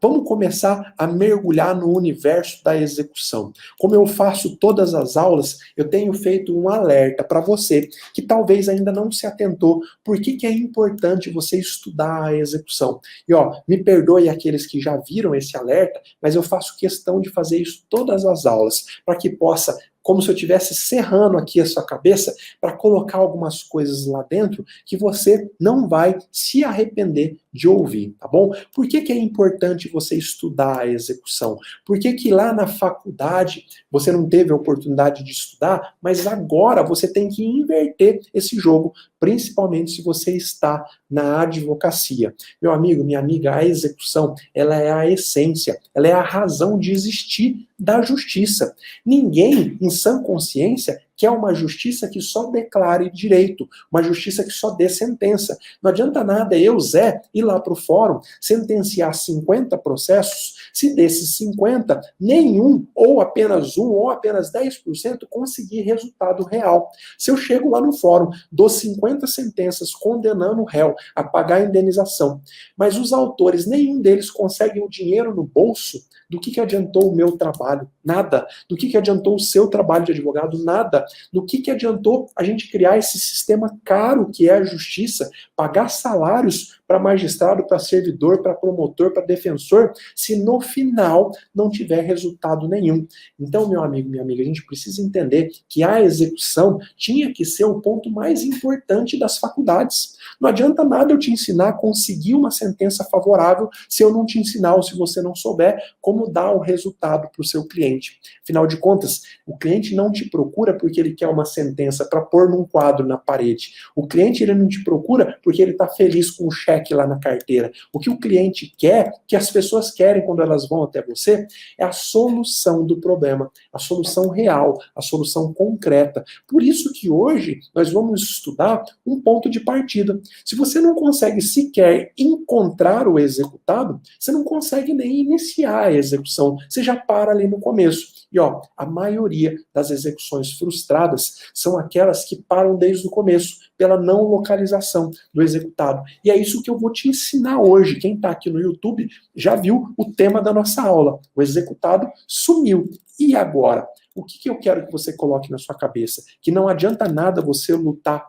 Vamos começar a mergulhar no universo da execução. Como eu faço todas as aulas, eu tenho feito um alerta para você que talvez ainda não se atentou por que é importante você estudar a execução. E me perdoe aqueles que já viram esse alerta, mas eu faço questão de fazer isso todas as aulas, para que possa, como se eu estivesse serrando aqui a sua cabeça, para colocar algumas coisas lá dentro que você não vai se arrepender de ouvir, tá bom? Por que é importante você estudar a execução? Por que lá na faculdade você não teve a oportunidade de estudar, mas agora você tem que inverter esse jogo, principalmente se você está na advocacia. Meu amigo, minha amiga, a execução, ela é a essência, ela é a razão de existir da justiça. Ninguém, em sã consciência, quer uma justiça que só declare direito, uma justiça que só dê sentença. Não adianta nada eu, Zé, ir lá para o fórum, sentenciar 50 processos, se desses 50, nenhum, ou apenas 1, ou apenas 10% conseguir resultado real. Se eu chego lá no fórum, dou 50 sentenças condenando o réu a pagar a indenização, mas os autores, nenhum deles consegue o dinheiro no bolso, do que adiantou o meu trabalho? Nada. Do que adiantou o seu trabalho de advogado? Nada. Do que adiantou a gente criar esse sistema caro que é a justiça, pagar salários para magistrado, para servidor, para promotor, para defensor, se no final não tiver resultado nenhum. Então, meu amigo, minha amiga, a gente precisa entender que a execução tinha que ser o ponto mais importante das faculdades. Não adianta nada eu te ensinar a conseguir uma sentença favorável se eu não te ensinar ou se você não souber como dar o resultado para o seu cliente. Afinal de contas, o cliente não te procura porque ele quer uma sentença para pôr num quadro na parede. O cliente ele não te procura porque ele está feliz com o cheque lá na carteira. O que o cliente quer, que as pessoas querem quando elas vão até você, é a solução do problema, a solução real, a solução concreta. Por isso que hoje nós vamos estudar um ponto de partida. Se você não consegue sequer encontrar o executado, você não consegue nem iniciar a execução. Você já para ali no começo. E a maioria das execuções frustradas são aquelas que param desde o começo, pela não localização do executado. E é isso que eu vou te ensinar hoje. Quem está aqui no YouTube já viu o tema da nossa aula. O executado sumiu. E agora? O que eu quero que você coloque na sua cabeça? Que não adianta nada você lutar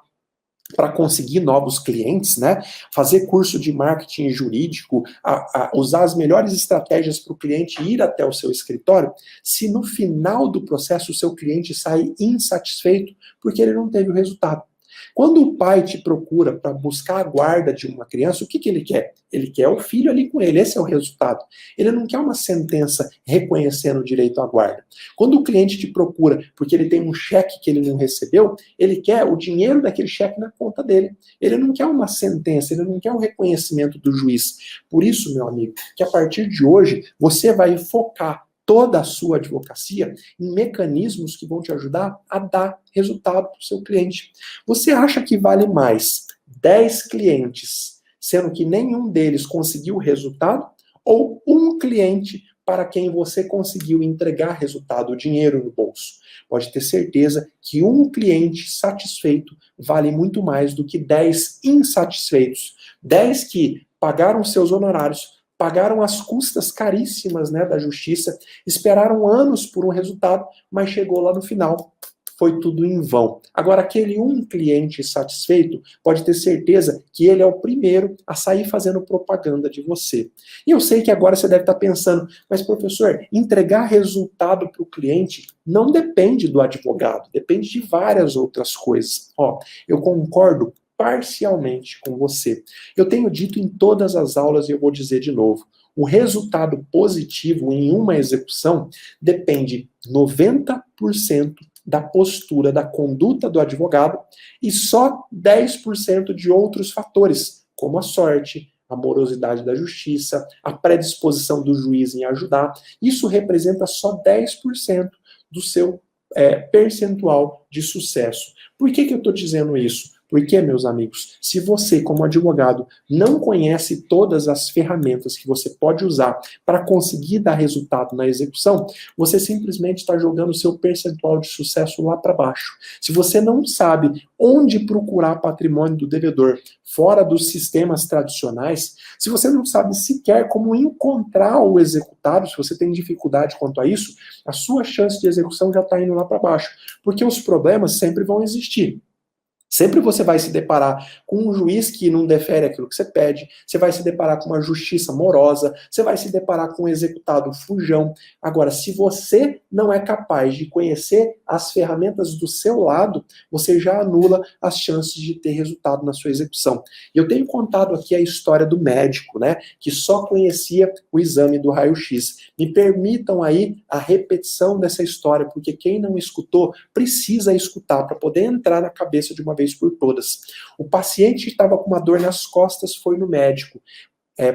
para conseguir novos clientes, né? Fazer curso de marketing jurídico, usar as melhores estratégias para o cliente ir até o seu escritório, se no final do processo o seu cliente sai insatisfeito porque ele não teve o resultado. Quando o pai te procura para buscar a guarda de uma criança, o que ele quer? Ele quer o filho ali com ele, esse é o resultado. Ele não quer uma sentença reconhecendo o direito à guarda. Quando o cliente te procura porque ele tem um cheque que ele não recebeu, ele quer o dinheiro daquele cheque na conta dele. Ele não quer uma sentença, ele não quer o reconhecimento do juiz. Por isso, meu amigo, que a partir de hoje você vai focar toda a sua advocacia em mecanismos que vão te ajudar a dar resultado para o seu cliente. Você acha que vale mais 10 clientes, sendo que nenhum deles conseguiu resultado, ou um cliente para quem você conseguiu entregar resultado, o dinheiro no bolso? Pode ter certeza que um cliente satisfeito vale muito mais do que 10 insatisfeitos. 10 que pagaram seus honorários, pagaram as custas caríssimas, né, da justiça, esperaram anos por um resultado, mas chegou lá no final, foi tudo em vão. Agora, aquele um cliente satisfeito, pode ter certeza que ele é o primeiro a sair fazendo propaganda de você. E eu sei que agora você deve estar pensando, mas professor, entregar resultado para o cliente não depende do advogado, depende de várias outras coisas. Eu concordo parcialmente com você. Eu tenho dito em todas as aulas e eu vou dizer de novo, o resultado positivo em uma execução depende 90% da postura, da conduta do advogado e só 10% de outros fatores, como a sorte, a morosidade da justiça, a predisposição do juiz em ajudar. Isso representa só 10% do seu percentual de sucesso. Por que eu estou dizendo isso? Porque, meus amigos, se você, como advogado, não conhece todas as ferramentas que você pode usar para conseguir dar resultado na execução, você simplesmente está jogando o seu percentual de sucesso lá para baixo. Se você não sabe onde procurar patrimônio do devedor fora dos sistemas tradicionais, se você não sabe sequer como encontrar o executado, se você tem dificuldade quanto a isso, a sua chance de execução já está indo lá para baixo. Porque os problemas sempre vão existir. Sempre você vai se deparar com um juiz que não defere aquilo que você pede, você vai se deparar com uma justiça morosa, você vai se deparar com um executado fujão. Agora, se você não é capaz de conhecer as ferramentas do seu lado, você já anula as chances de ter resultado na sua execução. E eu tenho contado aqui a história do médico, né, que só conhecia o exame do raio-x. Me permitam aí a repetição dessa história, porque quem não escutou precisa escutar para poder entrar na cabeça de uma vez por todas. O paciente estava com uma dor nas costas, foi no médico,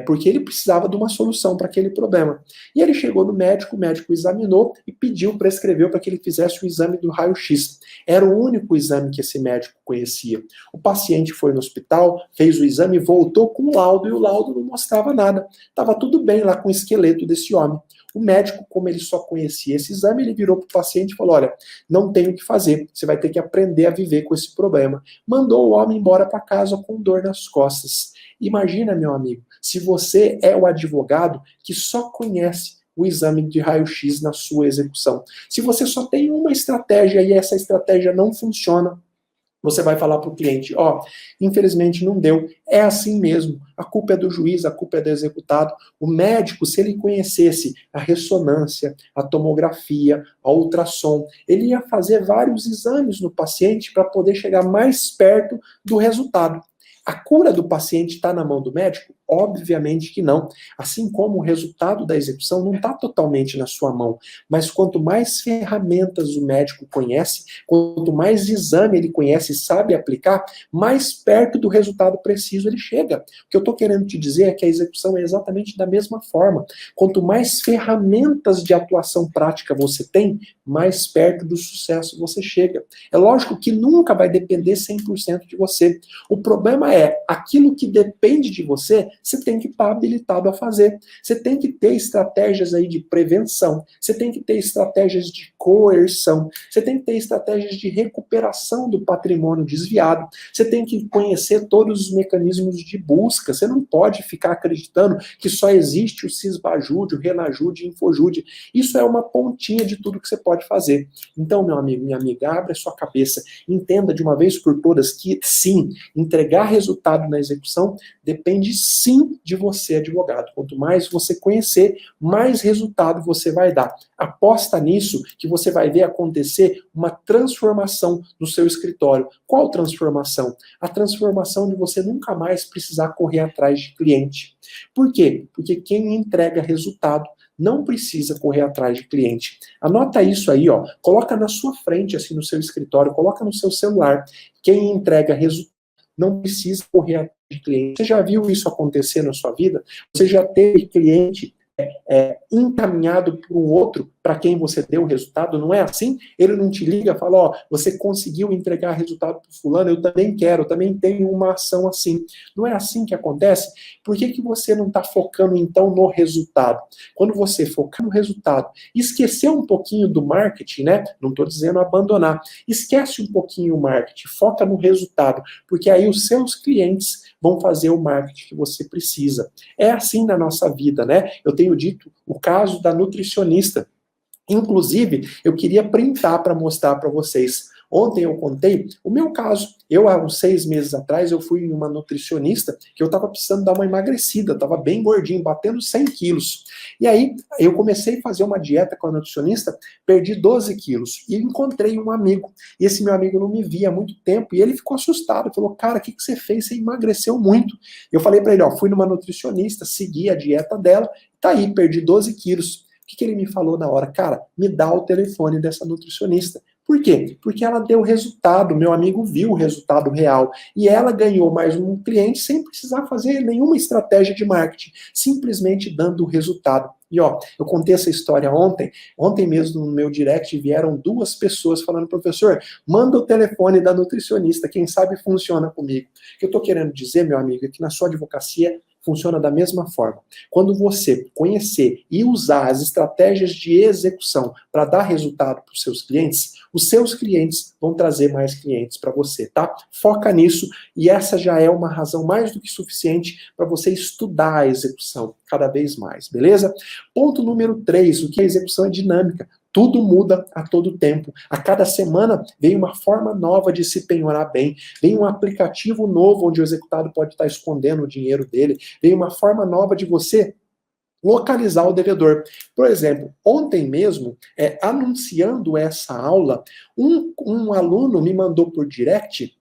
porque ele precisava de uma solução para aquele problema. E ele chegou no médico, o médico examinou e pediu, prescreveu para que ele fizesse o exame do raio-x. Era o único exame que esse médico conhecia. O paciente foi no hospital, fez o exame, voltou com o laudo, e o laudo não mostrava nada. Estava tudo bem lá com o esqueleto desse homem. O médico, como ele só conhecia esse exame, ele virou para o paciente e falou: olha, não tem o que fazer, você vai ter que aprender a viver com esse problema. Mandou o homem embora para casa com dor nas costas. Imagina, meu amigo, se você é o advogado que só conhece o exame de raio-x na sua execução. Se você só tem uma estratégia e essa estratégia não funciona, você vai falar para o cliente: ó, infelizmente não deu, é assim mesmo, a culpa é do juiz, a culpa é do executado. O médico, se ele conhecesse a ressonância, a tomografia, a ultrassom, ele ia fazer vários exames no paciente para poder chegar mais perto do resultado. A cura do paciente está na mão do médico? Obviamente que não. Assim como o resultado da execução não está totalmente na sua mão. Mas quanto mais ferramentas o médico conhece, quanto mais exame ele conhece e sabe aplicar, mais perto do resultado preciso ele chega. O que eu estou querendo te dizer é que a execução é exatamente da mesma forma. Quanto mais ferramentas de atuação prática você tem, mais perto do sucesso você chega. É lógico que nunca vai depender 100% de você. O problema é, aquilo que depende de você, você tem que estar habilitado a fazer. Você tem que ter estratégias aí de prevenção, você tem que ter estratégias de coerção, você tem que ter estratégias de recuperação do patrimônio desviado, você tem que conhecer todos os mecanismos de busca. Você não pode ficar acreditando que só existe o Sisbajude, o Renajude e o Infojude. Isso é uma pontinha de tudo que você pode fazer. Então, meu amigo, minha amiga, abre a sua cabeça, entenda de uma vez por todas que, sim, entregar resultado na execução depende sim de você, advogado. Quanto mais você conhecer, mais resultado você vai dar. Aposta nisso que você vai ver acontecer uma transformação no seu escritório. Qual transformação? A transformação de você nunca mais precisar correr atrás de cliente. Por quê? Porque quem entrega resultado não precisa correr atrás de cliente. Anota isso aí, ó. Coloca na sua frente, assim, no seu escritório, coloca no seu celular. Quem entrega resultado não precisa correr atrás de cliente. Você já viu isso acontecer na sua vida? Você já teve cliente encaminhado por um outro para quem você deu o resultado? Não é assim? Ele não te liga e fala: ó, você conseguiu entregar resultado para o fulano, eu também quero, eu também tenho uma ação assim. Não é assim que acontece? Por que você não está focando então no resultado? Quando você focar no resultado, esquecer um pouquinho do marketing, né? Não estou dizendo abandonar. Esquece um pouquinho o marketing, foca no resultado, porque aí os seus clientes vão fazer o marketing que você precisa. É assim na nossa vida, né? Eu tenho dito o caso da nutricionista. Inclusive, eu queria printar para mostrar para vocês. Ontem eu contei o meu caso. Eu, há uns 6 meses atrás, eu fui em uma nutricionista que eu estava precisando dar uma emagrecida, estava bem gordinho, batendo 100 quilos. E aí, eu comecei a fazer uma dieta com a nutricionista, perdi 12 quilos. E encontrei um amigo. E esse meu amigo não me via há muito tempo, e ele ficou assustado. Falou: cara, o que você fez? Você emagreceu muito. Eu falei para ele: ó, fui numa nutricionista, segui a dieta dela, tá aí, perdi 12 quilos. O que ele me falou na hora? Cara, me dá o telefone dessa nutricionista. Por quê? Porque ela deu resultado, meu amigo viu o resultado real. E ela ganhou mais um cliente sem precisar fazer nenhuma estratégia de marketing, simplesmente dando o resultado. E ó, eu contei essa história ontem mesmo no meu direct vieram 2 pessoas falando, professor, manda o telefone da nutricionista, quem sabe funciona comigo. O que eu estou querendo dizer, meu amigo, é que na sua advocacia funciona da mesma forma. Quando você conhecer e usar as estratégias de execução para dar resultado para os seus clientes vão trazer mais clientes para você, tá? Foca nisso e essa já é uma razão mais do que suficiente para você estudar a execução cada vez mais, beleza? Ponto número 3, o que a execução é dinâmica. Tudo muda a todo tempo. A cada semana vem uma forma nova de se penhorar bem. Vem um aplicativo novo onde o executado pode estar escondendo o dinheiro dele. Vem uma forma nova de você localizar o devedor. Por exemplo, ontem mesmo, anunciando essa aula, um aluno me mandou por direct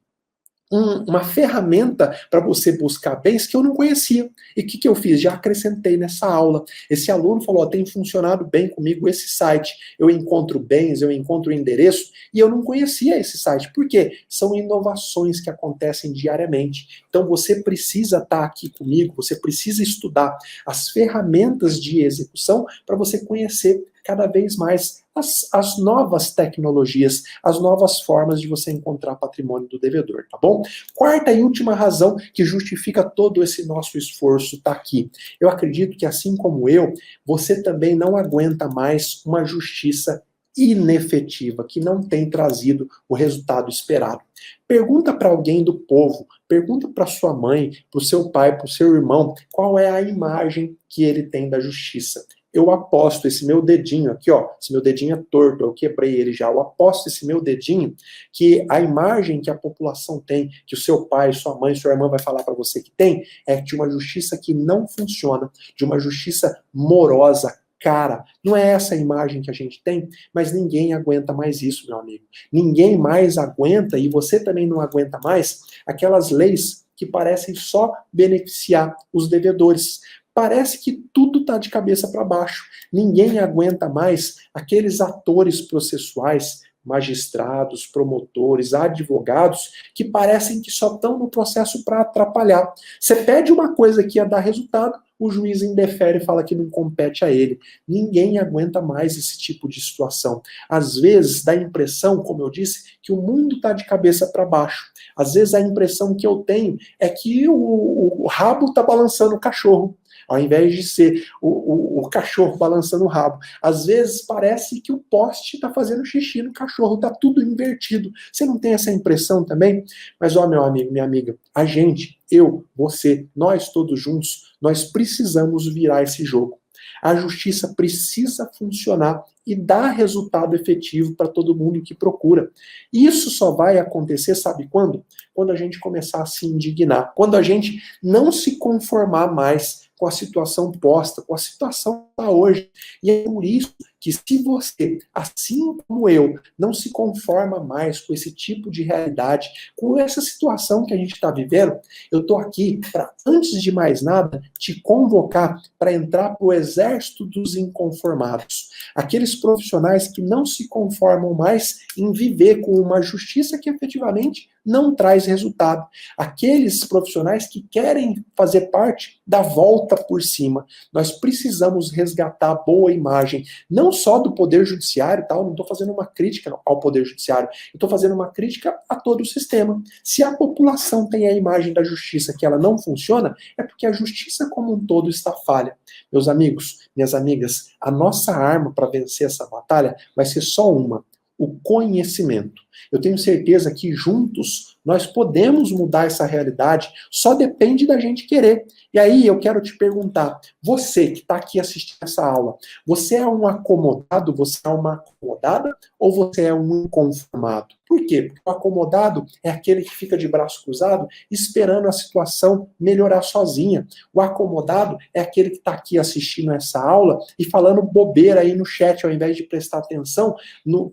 uma ferramenta para você buscar bens que eu não conhecia. E o que eu fiz? Já acrescentei nessa aula. Esse aluno falou, tem funcionado bem comigo esse site. Eu encontro bens, eu encontro endereço, e eu não conhecia esse site. Por quê? São inovações que acontecem diariamente. Então você precisa estar aqui comigo, você precisa estudar as ferramentas de execução para você conhecer cada vez mais as novas tecnologias, as novas formas de você encontrar patrimônio do devedor, tá bom? Quarta e última razão que justifica todo esse nosso esforço tá aqui. Eu acredito que, assim como eu, você também não aguenta mais uma justiça inefetiva, que não tem trazido o resultado esperado. Pergunta para alguém do povo, pergunta para sua mãe, para o seu pai, para o seu irmão, qual é a imagem que ele tem da justiça. Eu aposto esse meu dedinho aqui, ó, esse meu dedinho é torto, eu quebrei ele já, eu aposto esse meu dedinho que a imagem que a população tem, que o seu pai, sua mãe, sua irmã vai falar para você que tem, é de uma justiça que não funciona, de uma justiça morosa, cara. Não é essa a imagem que a gente tem, mas ninguém aguenta mais isso, meu amigo. Ninguém mais aguenta, e você também não aguenta mais, aquelas leis que parecem só beneficiar os devedores. Parece que tudo está de cabeça para baixo. Ninguém aguenta mais aqueles atores processuais, magistrados, promotores, advogados, que parecem que só estão no processo para atrapalhar. Você pede uma coisa que ia dar resultado, o juiz indefere e fala que não compete a ele. Ninguém aguenta mais esse tipo de situação. Às vezes dá a impressão, como eu disse, que o mundo está de cabeça para baixo. Às vezes a impressão que eu tenho é que o rabo está balançando o cachorro, ao invés de ser o cachorro balançando o rabo. Às vezes parece que o poste está fazendo xixi no cachorro, está tudo invertido. Você não tem essa impressão também? Mas ó, meu amigo, minha amiga, a gente, eu, você, nós todos juntos, nós precisamos virar esse jogo. A justiça precisa funcionar e dar resultado efetivo para todo mundo que procura. Isso só vai acontecer, sabe quando? Quando a gente começar a se indignar, quando a gente não se conformar mais com a situação posta, com a situação que está hoje. E é por isso que, se você, assim como eu, não se conforma mais com esse tipo de realidade, com essa situação que a gente está vivendo, eu estou aqui para, antes de mais nada, te convocar para entrar para o exército dos inconformados. Aqueles profissionais que não se conformam mais em viver com uma justiça que efetivamente não traz resultado. Aqueles profissionais que querem fazer parte da volta por cima. Nós precisamos resgatar a boa imagem, não só do Poder Judiciário, tal, não estou fazendo uma crítica ao Poder Judiciário, eu estou fazendo uma crítica a todo o sistema. Se a população tem a imagem da justiça que ela não funciona, é porque a justiça como um todo está falha. Meus amigos, minhas amigas, a nossa arma para vencer essa batalha vai ser só uma: o conhecimento. Eu tenho certeza que juntos nós podemos mudar essa realidade, só depende da gente querer. E aí eu quero te perguntar, você que está aqui assistindo essa aula, você é um acomodado, você é uma acomodada ou você é um inconformado? Por quê? Porque o acomodado é aquele que fica de braço cruzado esperando a situação melhorar sozinha. O acomodado é aquele que está aqui assistindo essa aula e falando bobeira aí no chat, ao invés de prestar atenção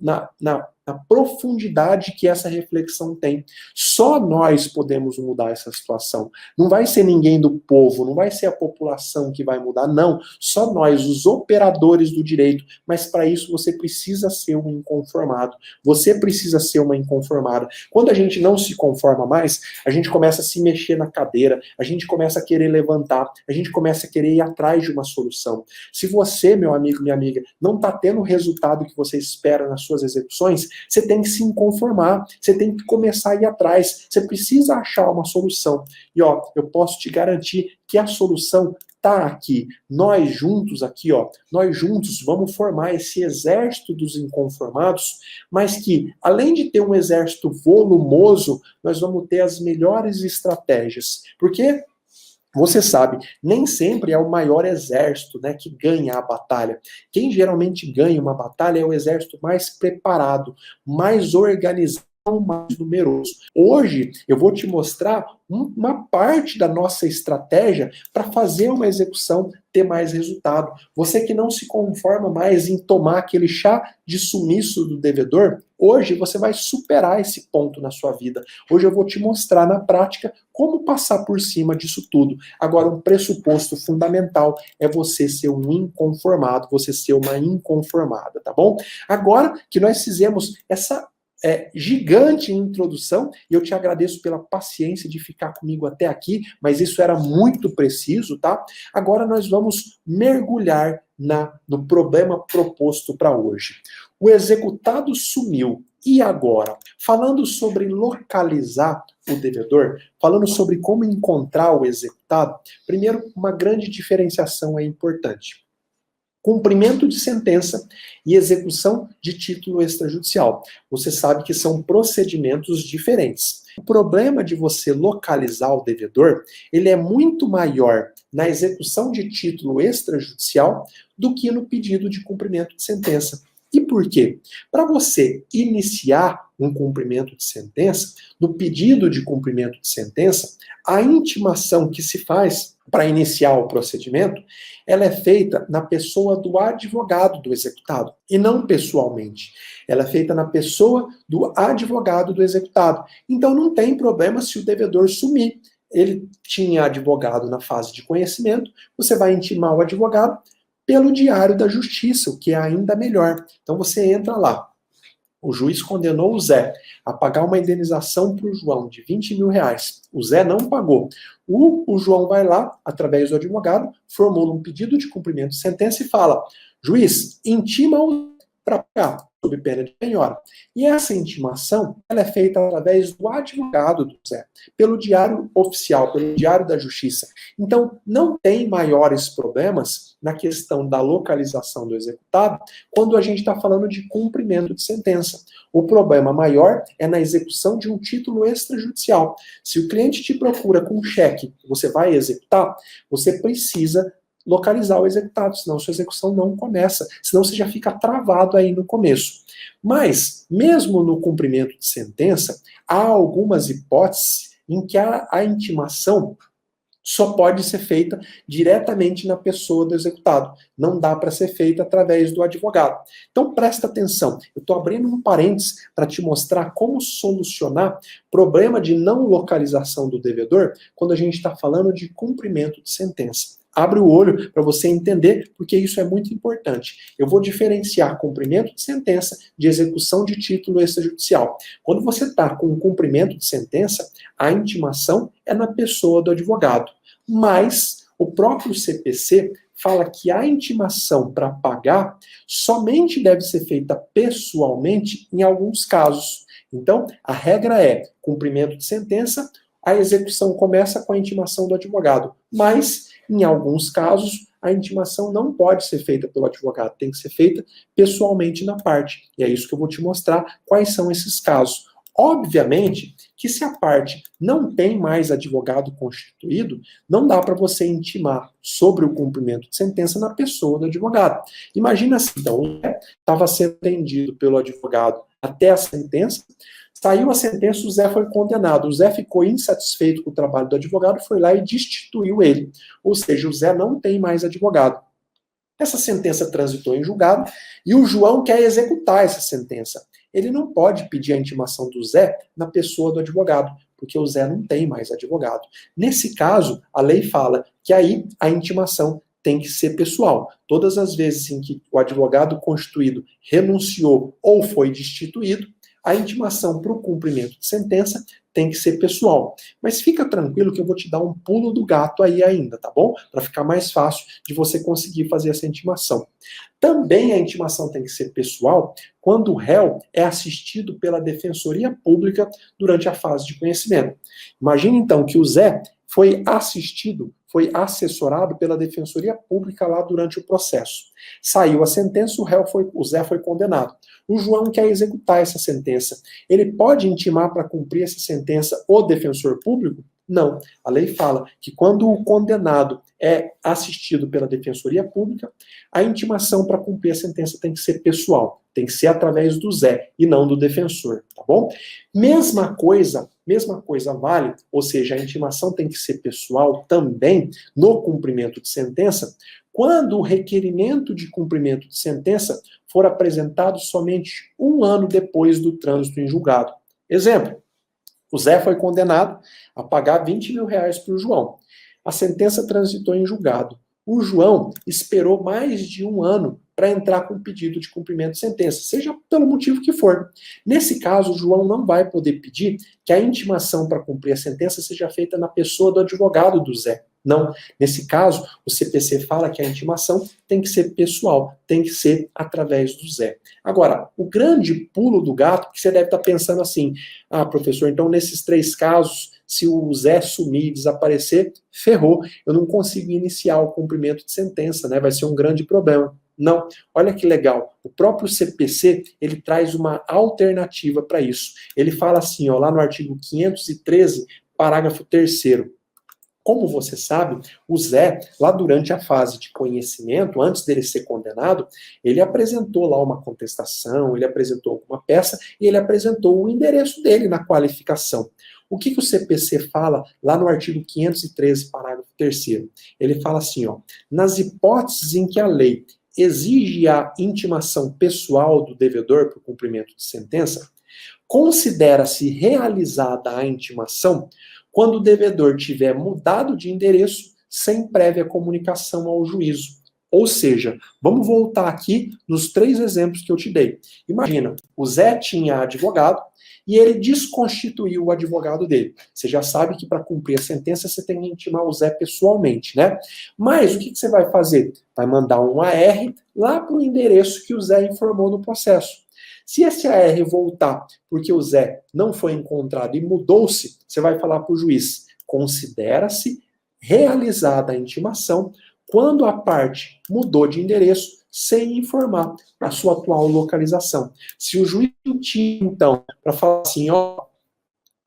na na profundidade que essa reflexão tem. Só nós podemos mudar essa situação. Não vai ser ninguém do povo, não vai ser a população que vai mudar, não. Só nós, os operadores do direito. Mas para isso você precisa ser um inconformado. Você precisa ser uma inconformada. Quando a gente não se conforma mais, a gente começa a se mexer na cadeira, a gente começa a querer levantar, a gente começa a querer ir atrás de uma solução. Se você, meu amigo, minha amiga, não está tendo o resultado que você espera nas suas execuções, você tem que se inconformar, você tem que começar a ir atrás, você precisa achar uma solução. E ó, eu posso te garantir que a solução tá aqui. Nós juntos aqui, ó, nós juntos vamos formar esse exército dos inconformados, mas que, além de ter um exército volumoso, nós vamos ter as melhores estratégias. Porque você sabe, nem sempre é o maior exército, né, que ganha a batalha. Quem geralmente ganha uma batalha é o exército mais preparado, mais organizado, mais numeroso. Hoje eu vou te mostrar uma parte da nossa estratégia para fazer uma execução ter mais resultado. Você que não se conforma mais em tomar aquele chá de sumiço do devedor, hoje você vai superar esse ponto na sua vida. Hoje eu vou te mostrar na prática como passar por cima disso tudo. Agora, um pressuposto fundamental é você ser um inconformado, você ser uma inconformada, tá bom? Agora que nós fizemos essa gigante introdução, e eu te agradeço pela paciência de ficar comigo até aqui, mas isso era muito preciso, tá? Agora nós vamos mergulhar no problema proposto para hoje. O executado sumiu. E agora? Falando sobre localizar o devedor, falando sobre como encontrar o executado, primeiro, uma grande diferenciação é importante. Cumprimento de sentença e execução de título extrajudicial. Você sabe que são procedimentos diferentes. O problema de você localizar o devedor, ele é muito maior na execução de título extrajudicial do que no pedido de cumprimento de sentença. E por quê? Para você iniciar um cumprimento de sentença, no pedido de cumprimento de sentença, a intimação que se faz para iniciar o procedimento, ela é feita na pessoa do advogado do executado, e não pessoalmente. Ela é feita na pessoa do advogado do executado. Então não tem problema se o devedor sumir. Ele tinha advogado na fase de conhecimento, você vai intimar o advogado pelo Diário da Justiça, o que é ainda melhor. Então você entra lá. O juiz condenou o Zé a pagar uma indenização para o João de 20 mil reais. O Zé não pagou. O João vai lá, através do advogado, formula um pedido de cumprimento de sentença e fala: juiz, intima-o para pagar, sob pena de penhora. E essa intimação, ela é feita através do advogado do Zé, pelo diário oficial, pelo Diário da Justiça. Então, não tem maiores problemas na questão da localização do executado quando a gente está falando de cumprimento de sentença. O problema maior é na execução de um título extrajudicial. Se o cliente te procura com um cheque, você vai executar, você precisa localizar o executado, senão sua execução não começa, senão você já fica travado aí no começo. Mas, mesmo no cumprimento de sentença, há algumas hipóteses em que a intimação só pode ser feita diretamente na pessoa do executado. Não dá para ser feita através do advogado. Então presta atenção. Eu estou abrindo um parênteses para te mostrar como solucionar problema de não localização do devedor quando a gente está falando de cumprimento de sentença. Abre o olho para você entender, porque isso é muito importante. Eu vou diferenciar cumprimento de sentença de execução de título extrajudicial. Quando você está com um cumprimento de sentença, a intimação é na pessoa do advogado. Mas o próprio CPC fala que a intimação para pagar somente deve ser feita pessoalmente em alguns casos. Então, a regra é cumprimento de sentença, a execução começa com a intimação do advogado. Mas, em alguns casos, a intimação não pode ser feita pelo advogado, tem que ser feita pessoalmente na parte. E é isso que eu vou te mostrar quais são esses casos. Obviamente que se a parte não tem mais advogado constituído, não dá para você intimar sobre o cumprimento de sentença na pessoa do advogado. Imagina assim, então, estava sendo atendido pelo advogado até a sentença, saiu a sentença, o Zé foi condenado. O Zé ficou insatisfeito com o trabalho do advogado, foi lá e destituiu ele. Ou seja, o Zé não tem mais advogado. Essa sentença transitou em julgado e o João quer executar essa sentença. Ele não pode pedir a intimação do Zé na pessoa do advogado, porque o Zé não tem mais advogado. Nesse caso, a lei fala que aí a intimação tem que ser pessoal. Todas as vezes em que o advogado constituído renunciou ou foi destituído, a intimação para o cumprimento de sentença tem que ser pessoal. Mas fica tranquilo que eu vou te dar um pulo do gato aí ainda, tá bom? Para ficar mais fácil de você conseguir fazer essa intimação. Também a intimação tem que ser pessoal quando o réu é assistido pela Defensoria Pública durante a fase de conhecimento. Imagine então que o Zé foi assistido, foi assessorado pela Defensoria Pública lá durante o processo. Saiu a sentença, o Zé foi condenado. O João quer executar essa sentença. Ele pode intimar para cumprir essa sentença o defensor público? Não. A lei fala que quando o condenado é assistido pela Defensoria Pública, a intimação para cumprir a sentença tem que ser pessoal, tem que ser através do Zé e não do defensor, tá bom? Mesma coisa vale, ou seja, a intimação tem que ser pessoal também no cumprimento de sentença, quando o requerimento de cumprimento de sentença for apresentado somente 1 ano depois do trânsito em julgado. Exemplo, o Zé foi condenado a pagar 20 mil reais para o João. A sentença transitou em julgado. O João esperou mais de 1 ano para entrar com pedido de cumprimento de sentença, seja pelo motivo que for. Nesse caso, o João não vai poder pedir que a intimação para cumprir a sentença seja feita na pessoa do advogado do Zé. Não. Nesse caso, o CPC fala que a intimação tem que ser pessoal, tem que ser através do Zé. Agora, o grande pulo do gato, que você deve estar pensando assim, professor, então nesses 3 casos, se o Zé sumir e desaparecer, ferrou, eu não consigo iniciar o cumprimento de sentença, né? Vai ser um grande problema. Não, olha que legal, o próprio CPC, ele traz uma alternativa para isso. Ele fala assim, ó, lá no artigo 513, parágrafo 3º, como você sabe, o Zé, lá durante a fase de conhecimento, antes dele ser condenado, ele apresentou lá uma contestação, ele apresentou alguma peça e ele apresentou o endereço dele na qualificação. O que o CPC fala lá no artigo 513, parágrafo 3º? Ele fala assim, ó, nas hipóteses em que a lei exige a intimação pessoal do devedor para o cumprimento de sentença, considera-se realizada a intimação quando o devedor tiver mudado de endereço sem prévia comunicação ao juízo. Ou seja, vamos voltar aqui nos 3 exemplos que eu te dei. Imagina, o Zé tinha advogado e ele desconstituiu o advogado dele. Você já sabe que para cumprir a sentença você tem que intimar o Zé pessoalmente, né? Mas o que você vai fazer? Vai mandar um AR lá para o endereço que o Zé informou no processo. Se esse AR voltar porque o Zé não foi encontrado e mudou-se, você vai falar para o juiz, considera-se realizada a intimação quando a parte mudou de endereço sem informar a sua atual localização. Se o juiz tinha, então, para falar assim, ó,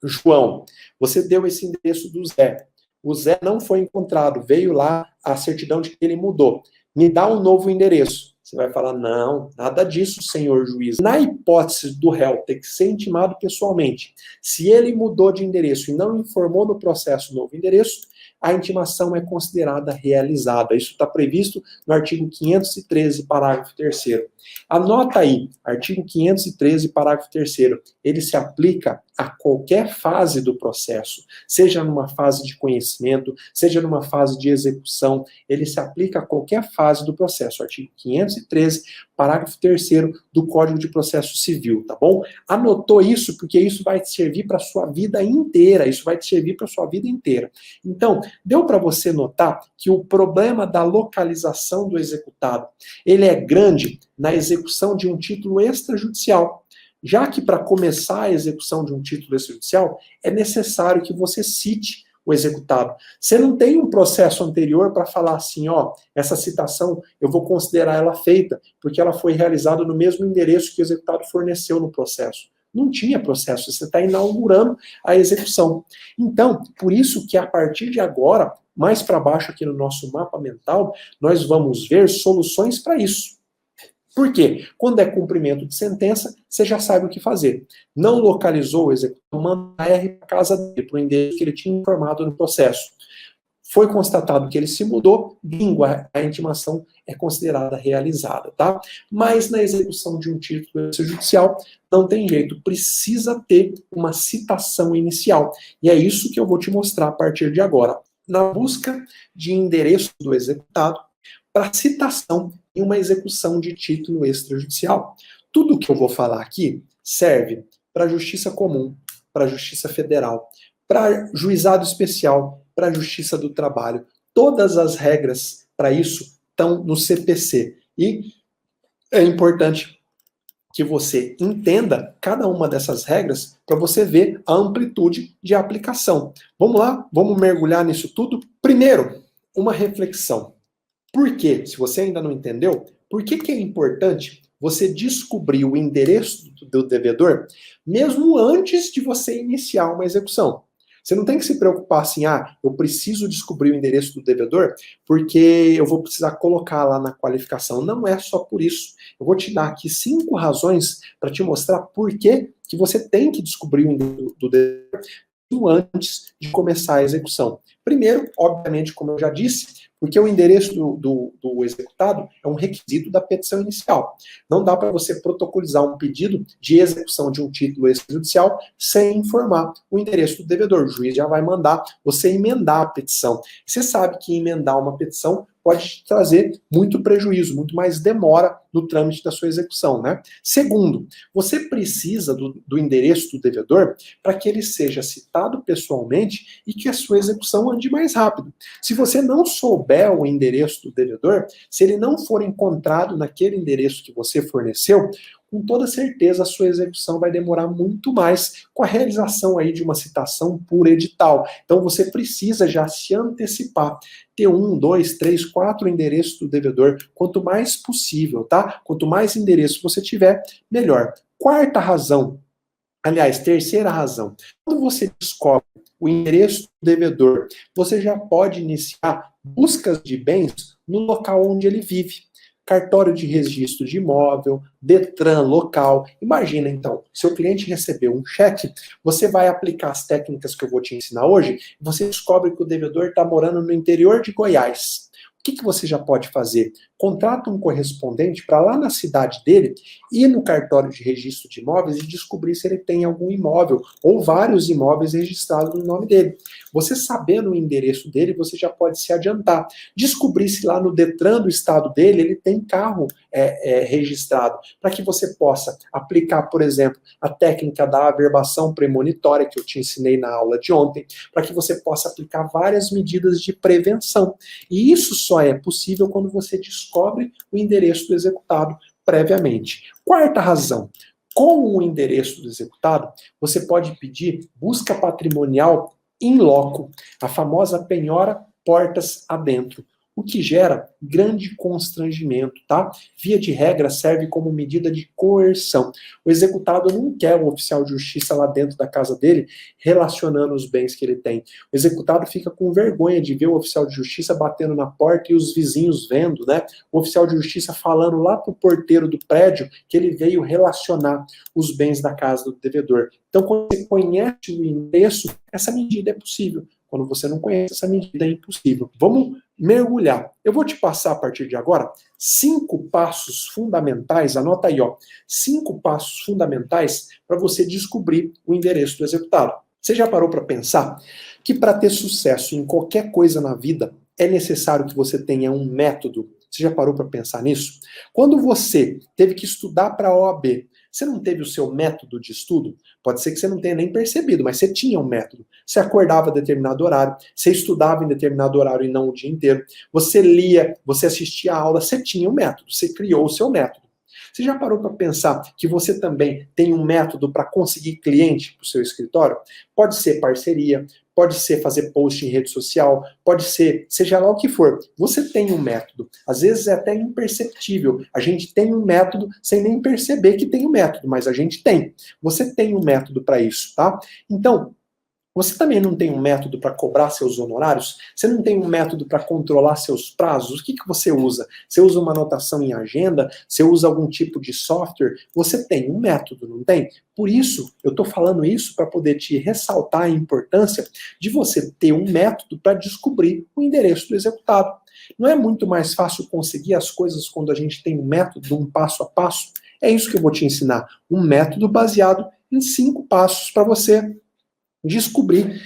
João, você deu esse endereço do Zé, o Zé não foi encontrado, veio lá a certidão de que ele mudou, me dá um novo endereço. Você vai falar, não, nada disso, senhor juiz. Na hipótese do réu ter que ser intimado pessoalmente, se ele mudou de endereço e não informou no processo o novo endereço, a intimação é considerada realizada. Isso está previsto no artigo 513, parágrafo 3º. Anota aí, artigo 513, parágrafo 3º. Ele se aplica a qualquer fase do processo, seja numa fase de conhecimento, seja numa fase de execução, ele se aplica a qualquer fase do processo. Artigo 513, parágrafo 3º do Código de Processo Civil, tá bom? Anotou isso porque isso vai te servir para a sua vida inteira, isso vai te servir para a sua vida inteira. Então, deu para você notar que o problema da localização do executado, ele é grande na execução de um título extrajudicial. Já que para começar a execução de um título extrajudicial, é necessário que você cite o executado. Você não tem um processo anterior para falar assim, ó, essa citação eu vou considerar ela feita, porque ela foi realizada no mesmo endereço que o executado forneceu no processo. Não tinha processo, você está inaugurando a execução. Então, por isso que a partir de agora, mais para baixo aqui no nosso mapa mental, nós vamos ver soluções para isso. Por quê? Quando é cumprimento de sentença, você já sabe o que fazer. Não localizou o executor, manda R para casa dele, para o endereço que ele tinha informado no processo. foi constatado que ele se mudou, bingo, a intimação é considerada realizada, tá? Mas na execução de um título extrajudicial, não tem jeito, precisa ter uma citação inicial. E é isso que eu vou te mostrar a partir de agora. Na busca de endereço do executado, para citação em uma execução de título extrajudicial. Tudo que eu vou falar aqui serve para a Justiça Comum, para a Justiça Federal, para juizado especial, para a Justiça do Trabalho. Todas as regras para isso estão no CPC. E é importante que você entenda cada uma dessas regras para você ver a amplitude de aplicação. Vamos lá? Vamos mergulhar nisso tudo? Primeiro, uma reflexão. Por quê? Se você ainda não entendeu, por que é importante você descobrir o endereço do devedor mesmo antes de você iniciar uma execução? Você não tem que se preocupar assim, eu preciso descobrir o endereço do devedor porque eu vou precisar colocar lá na qualificação. Não é só por isso. Eu vou te dar aqui 5 razões para te mostrar por que você tem que descobrir o endereço do devedor antes de começar a execução. Primeiro, obviamente, como eu já disse, porque o endereço do executado é um requisito da petição inicial. Não dá para você protocolizar um pedido de execução de um título extrajudicial sem informar o endereço do devedor. O juiz já vai mandar você emendar a petição. Você sabe que emendar uma petição pode te trazer muito prejuízo, muito mais demora no trâmite da sua execução, né? Segundo, você precisa do endereço do devedor para que ele seja citado pessoalmente e que a sua execução ande mais rápido. Se você não souber o endereço do devedor, se ele não for encontrado naquele endereço que você forneceu, com toda certeza a sua execução vai demorar muito mais com a realização aí de uma citação por edital. Então você precisa já se antecipar, ter 1, 2, 3, 4 endereços do devedor, quanto mais possível, tá? Quanto mais endereços você tiver, melhor. Quarta razão, aliás, terceira razão, quando você descobre o endereço do devedor, você já pode iniciar buscas de bens no local onde ele vive. Cartório de registro de imóvel, Detran local. Imagina então, seu cliente recebeu um cheque, você vai aplicar as técnicas que eu vou te ensinar hoje, e você descobre que o devedor está morando no interior de Goiás. O que você já pode fazer? Contrata um correspondente para lá na cidade dele, ir no cartório de registro de imóveis e descobrir se ele tem algum imóvel ou vários imóveis registrados no nome dele. Você sabendo o endereço dele, você já pode se adiantar. Descobrir se lá no Detran do estado dele, ele tem carro registrado, para que você possa aplicar, por exemplo, a técnica da averbação premonitória que eu te ensinei na aula de ontem, para que você possa aplicar várias medidas de prevenção. E isso só é possível quando você descobre o endereço do executado previamente. Quarta razão, com o endereço do executado, você pode pedir busca patrimonial in loco, a famosa penhora portas adentro, o que gera grande constrangimento, tá? Via de regra, serve como medida de coerção. O executado não quer o oficial de justiça lá dentro da casa dele relacionando os bens que ele tem. O executado fica com vergonha de ver o oficial de justiça batendo na porta e os vizinhos vendo, né? O oficial de justiça falando lá pro porteiro do prédio que ele veio relacionar os bens da casa do devedor. Então, quando você conhece o endereço, essa medida é possível. Quando você não conhece, essa medida é impossível. Vamos mergulhar. Eu vou te passar a partir de agora 5 passos fundamentais, anota aí, 5 passos fundamentais para você descobrir o endereço do executado. Você já parou para pensar que para ter sucesso em qualquer coisa na vida é necessário que você tenha um método? Você já parou para pensar nisso? Quando você teve que estudar para a OAB, você não teve o seu método de estudo? Pode ser que você não tenha nem percebido, mas você tinha um método. Você acordava a determinado horário, você estudava em determinado horário e não o dia inteiro, você lia, você assistia a aula, você tinha um método, você criou o seu método. Você já parou para pensar que você também tem um método para conseguir cliente para o seu escritório? Pode ser parceria, pode ser fazer post em rede social, pode ser, seja lá o que for. Você tem um método. Às vezes é até imperceptível. A gente tem um método sem nem perceber que tem um método, mas a gente tem. Você tem um método para isso, tá? Então, Você também não tem um método para cobrar seus honorários? Você não tem um método para controlar seus prazos? O que você usa? Você usa uma anotação em agenda? Você usa algum tipo de software? Você tem um método, não tem? Por isso, eu estou falando isso para poder te ressaltar a importância de você ter um método para descobrir o endereço do executado. Não é muito mais fácil conseguir as coisas quando a gente tem um método, um passo a passo? É isso que eu vou te ensinar. Um método baseado em 5 passos para você descobrir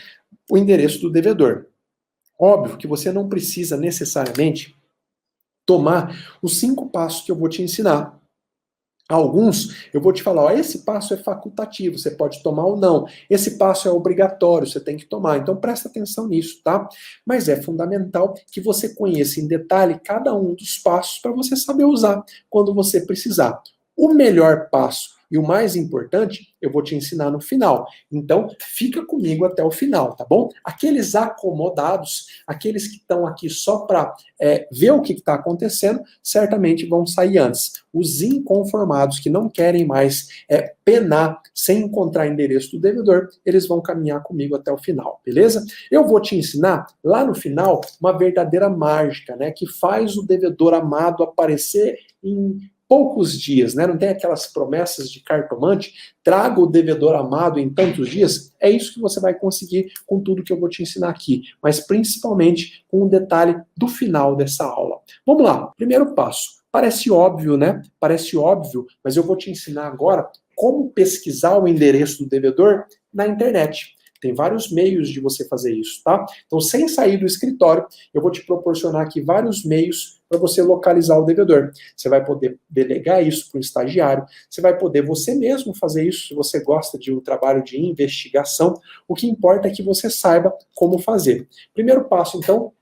o endereço do devedor. Óbvio que você não precisa necessariamente tomar os 5 passos que eu vou te ensinar. Alguns eu vou te falar, ó, esse passo é facultativo, você pode tomar ou não. Esse passo é obrigatório, você tem que tomar. Então presta atenção nisso, tá? Mas é fundamental que você conheça em detalhe cada um dos passos para você saber usar quando você precisar. O melhor passo e o mais importante, eu vou te ensinar no final. Então, fica comigo até o final, tá bom? Aqueles acomodados, aqueles que estão aqui só para ver o que está acontecendo, certamente vão sair antes. Os inconformados, que não querem mais penar sem encontrar endereço do devedor, eles vão caminhar comigo até o final, beleza? Eu vou te ensinar, lá no final, uma verdadeira mágica, né? Que faz o devedor amado aparecer em poucos dias, né? Não tem aquelas promessas de cartomante, traga o devedor amado em tantos dias. É isso que você vai conseguir com tudo que eu vou te ensinar aqui, mas principalmente com o detalhe do final dessa aula. Vamos lá, primeiro passo. Parece óbvio, né? Parece óbvio, mas eu vou te ensinar agora como pesquisar o endereço do devedor na internet. Tem vários meios de você fazer isso, tá? Então, sem sair do escritório, eu vou te proporcionar aqui vários meios para você localizar o devedor. Você vai poder delegar isso para o estagiário, você vai poder você mesmo fazer isso se você gosta de um trabalho de investigação. O que importa é que você saiba como fazer. Primeiro passo, então,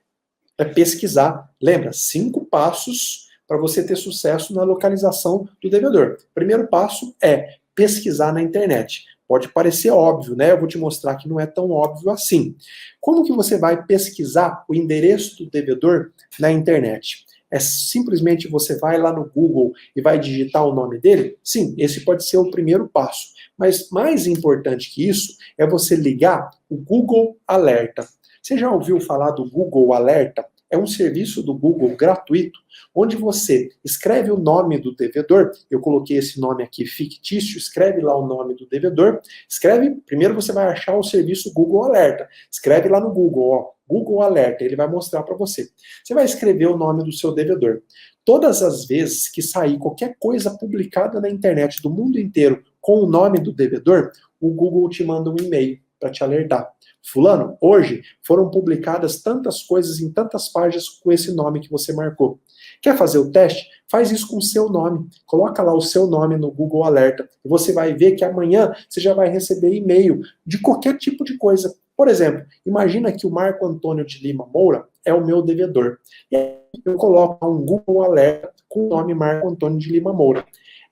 é pesquisar. Lembra, 5 passos para você ter sucesso na localização do devedor. Primeiro passo é pesquisar na internet. Pode parecer óbvio, né? Eu vou te mostrar que não é tão óbvio assim. Como que você vai pesquisar o endereço do devedor na internet? É simplesmente você vai lá no Google e vai digitar o nome dele? Sim, esse pode ser o primeiro passo. Mas mais importante que isso é você ligar o Google Alerta. Você já ouviu falar do Google Alerta? É um serviço do Google gratuito, onde você escreve o nome do devedor. Eu coloquei esse nome aqui fictício, escreve lá o nome do devedor. Escreve, primeiro você vai achar o serviço Google Alerta. Escreve lá no Google, ó, Google Alerta, ele vai mostrar para você. Você vai escrever o nome do seu devedor. Todas as vezes que sair qualquer coisa publicada na internet do mundo inteiro com o nome do devedor, o Google te manda um e-mail para te alertar. Fulano, hoje foram publicadas tantas coisas em tantas páginas com esse nome que você marcou. Quer fazer o teste? Faz isso com o seu nome. Coloca lá o seu nome no Google Alerta. E você vai ver que amanhã você já vai receber e-mail de qualquer tipo de coisa. Por exemplo, imagina que o Marco Antônio de Lima Moura é o meu devedor. E aí eu coloco um Google Alerta com o nome Marco Antônio de Lima Moura.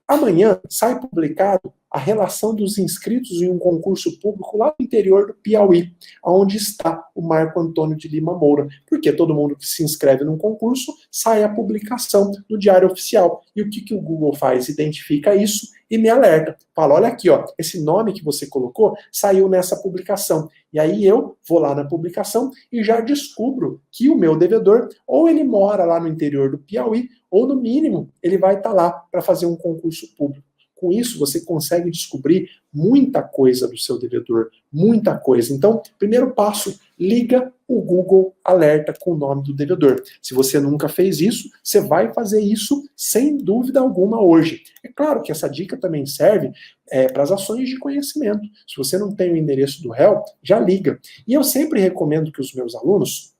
Amanhã sai publicado a relação dos inscritos em um concurso público lá no interior do Piauí, onde está o Marco Antônio de Lima Moura. Porque todo mundo que se inscreve num concurso, sai a publicação no Diário Oficial. E o que o Google faz? Identifica isso e me alerta. Fala, olha aqui, ó, esse nome que você colocou saiu nessa publicação. E aí eu vou lá na publicação e já descubro que o meu devedor, ou ele mora lá no interior do Piauí, ou no mínimo, ele vai estar lá para fazer um concurso público. Com isso, você consegue descobrir muita coisa do seu devedor, muita coisa. Então, primeiro passo, liga o Google Alerta com o nome do devedor. Se você nunca fez isso, você vai fazer isso sem dúvida alguma hoje. É claro que essa dica também serve para as ações de conhecimento. Se você não tem o endereço do réu, já liga. E eu sempre recomendo que os meus alunos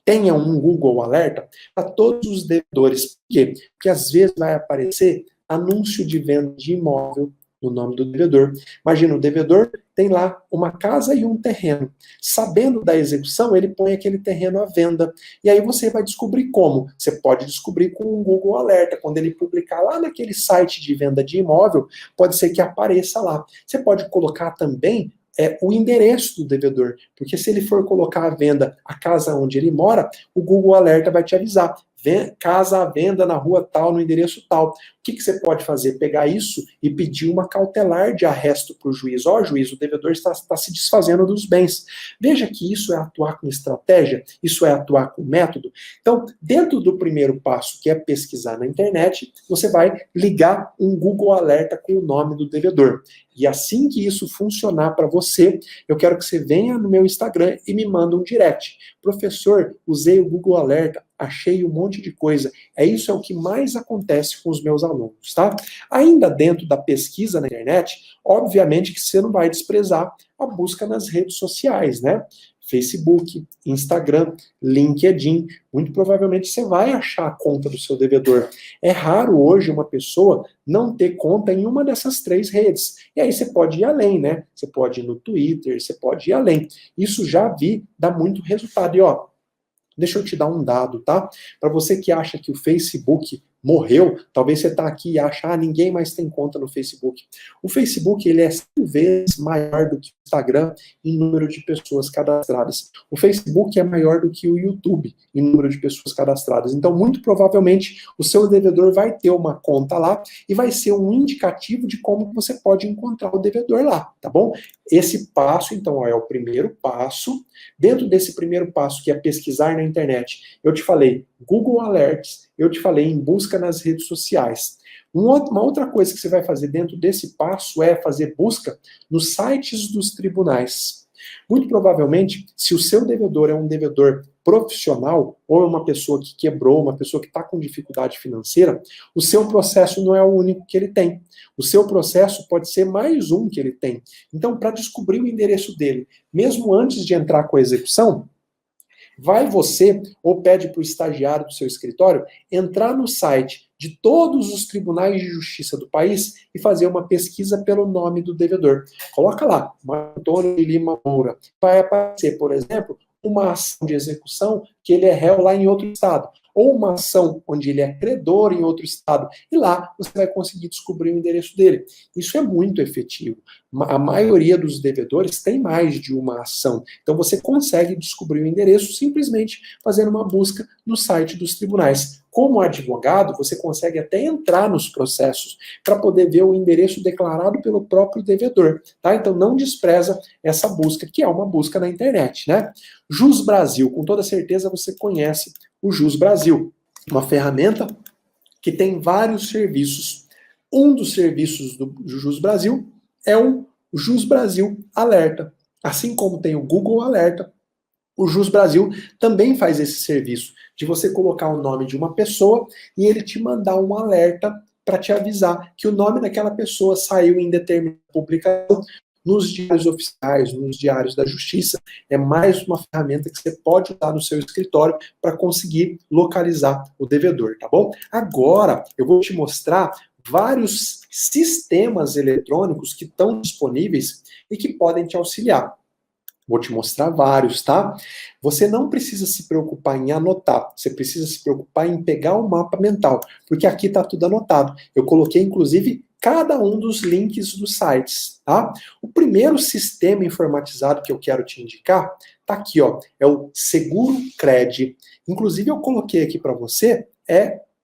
tenham um Google Alerta para todos os devedores. Por quê? Porque às vezes vai aparecer anúncio de venda de imóvel no nome do devedor. Imagina, o devedor tem lá uma casa e um terreno. Sabendo da execução, ele põe aquele terreno à venda. E aí você vai descobrir como. Você pode descobrir com um Google Alerta. Quando ele publicar lá naquele site de venda de imóvel, pode ser que apareça lá. Você pode colocar também o endereço do devedor, porque se ele for colocar à venda a casa onde ele mora, o Google Alerta vai te avisar. casa à venda na rua tal, no endereço tal. O que você pode fazer? Pegar isso e pedir uma cautelar de arresto para o juiz. Ó, juiz, o devedor está se desfazendo dos bens. Veja que isso é atuar com estratégia, isso é atuar com método. Então, dentro do primeiro passo, que é pesquisar na internet, você vai ligar um Google Alerta com o nome do devedor. E assim que isso funcionar para você, eu quero que você venha no meu Instagram e me manda um direct. Professor, usei o Google Alerta, achei um monte de coisa. Isso é o que mais acontece com os meus alunos, tá? Ainda dentro da pesquisa na internet, obviamente que você não vai desprezar a busca nas redes sociais, né? Facebook, Instagram, LinkedIn, muito provavelmente você vai achar a conta do seu devedor. É raro hoje uma pessoa não ter conta em uma dessas 3 redes. E aí você pode ir além, né? Você pode ir no Twitter, você pode ir além. Isso já vi, dá muito resultado. E ó, deixa eu te dar um dado, tá? Para você que acha que o Facebook morreu, talvez você está aqui e acha, ninguém mais tem conta no Facebook. O Facebook, ele é 100 vezes maior do que o Instagram em número de pessoas cadastradas. O Facebook é maior do que o YouTube em número de pessoas cadastradas. Então, muito provavelmente, o seu devedor vai ter uma conta lá e vai ser um indicativo de como você pode encontrar o devedor lá, tá bom? Esse passo, então, ó, é o primeiro passo. Dentro desse primeiro passo, que é pesquisar na internet, eu te falei Google Alerts, eu te falei em busca nas redes sociais. Uma outra coisa que você vai fazer dentro desse passo é fazer busca nos sites dos tribunais. Muito provavelmente, se o seu devedor é um devedor profissional, ou é uma pessoa que quebrou, uma pessoa que está com dificuldade financeira, o seu processo não é o único que ele tem. O seu processo pode ser mais um que ele tem. Então, para descobrir o endereço dele, mesmo antes de entrar com a execução, vai você, ou pede para o estagiário do seu escritório, entrar no site de todos os tribunais de justiça do país e fazer uma pesquisa pelo nome do devedor. Coloca lá, Antônio de Lima Moura. Vai aparecer, por exemplo, uma ação de execução que ele é réu lá em outro estado, ou uma ação onde ele é credor em outro estado, e lá você vai conseguir descobrir o endereço dele. Isso é muito efetivo. A maioria dos devedores tem mais de uma ação, então você consegue descobrir o endereço simplesmente fazendo uma busca no site dos tribunais. Como advogado, você consegue até entrar nos processos para poder ver o endereço declarado pelo próprio devedor, tá? Então não despreza essa busca, que é uma busca na internet, né? Jus Brasil, com toda certeza você conhece o Jus Brasil, uma ferramenta que tem vários serviços. Um dos serviços do Jus Brasil é o Jus Brasil Alerta. Assim como tem o Google Alerta, o Jus Brasil também faz esse serviço de você colocar o nome de uma pessoa e ele te mandar um alerta para te avisar que o nome daquela pessoa saiu em determinada publicação nos diários oficiais, nos diários da justiça. É mais uma ferramenta que você pode usar no seu escritório para conseguir localizar o devedor, tá bom? Agora, eu vou te mostrar vários sistemas eletrônicos que estão disponíveis e que podem te auxiliar. Vou te mostrar vários, tá? Você não precisa se preocupar em anotar, você precisa se preocupar em pegar o mapa mental, porque aqui está tudo anotado. Eu coloquei, inclusive, cada um dos links dos sites, tá? O primeiro sistema informatizado que eu quero te indicar tá aqui, ó, é o Seguro Cred. Inclusive, eu coloquei aqui para você,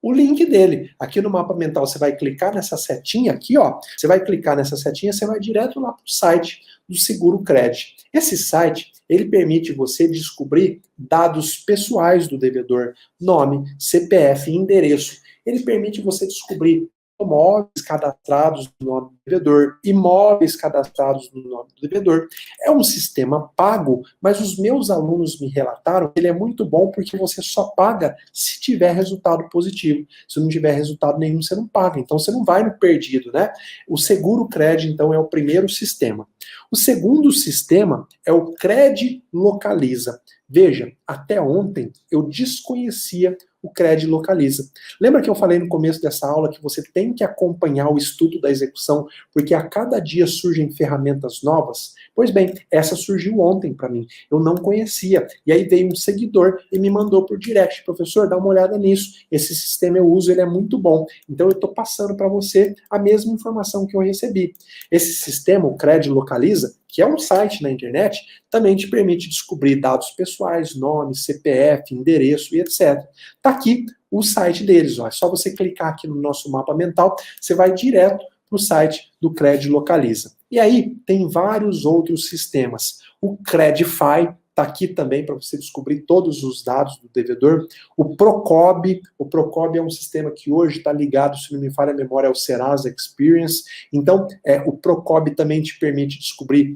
o link dele. Aqui no mapa mental, você vai clicar nessa setinha aqui, ó. Você vai clicar nessa setinha, você vai direto lá para o site do Seguro Cred. Esse site, ele permite você descobrir dados pessoais do devedor, nome, CPF e endereço. Ele permite você descobrir imóveis cadastrados no nome do devedor, imóveis cadastrados no nome do devedor. É um sistema pago, mas os meus alunos me relataram que ele é muito bom porque você só paga se tiver resultado positivo. Se não tiver resultado nenhum, você não paga. Então você não vai no perdido, né? O Seguro Cred, então, é o primeiro sistema. O segundo sistema é o Cred Localiza. Veja, até ontem eu desconhecia o Cred Localiza. Lembra que eu falei no começo dessa aula que você tem que acompanhar o estudo da execução, porque a cada dia surgem ferramentas novas? Pois bem, essa surgiu ontem para mim. Eu não conhecia. E aí veio um seguidor e me mandou por direct. Professor, dá uma olhada nisso. Esse sistema eu uso, ele é muito bom. Então eu estou passando para você a mesma informação que eu recebi. Esse sistema, o Cred Localiza, que é um site na internet, também te permite descobrir dados pessoais, nome, CPF, endereço e etc. Tá aqui o site deles, ó. É só você clicar aqui no nosso mapa mental, você vai direto para o site do Cred Localiza. E aí tem vários outros sistemas. O Credify está aqui também para você descobrir todos os dados do devedor. O Procob é um sistema que hoje está ligado, se não me falha a memória, ao Serasa Experience. Então, o Procob também te permite descobrir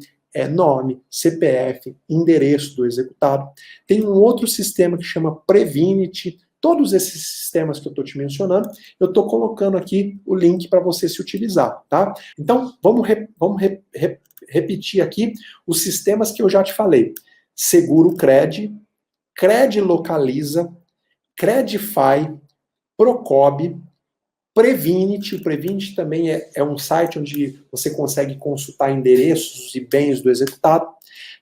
nome, CPF, endereço do executado. Tem um outro sistema que chama Previnity. Todos esses sistemas que eu estou te mencionando, eu estou colocando aqui o link para você se utilizar, tá? Então, vamos repetir aqui os sistemas que eu já te falei. Seguro Cred, Cred Localiza, Credify, Procob, Previnity. O Previnity também é um site onde você consegue consultar endereços e bens do executado.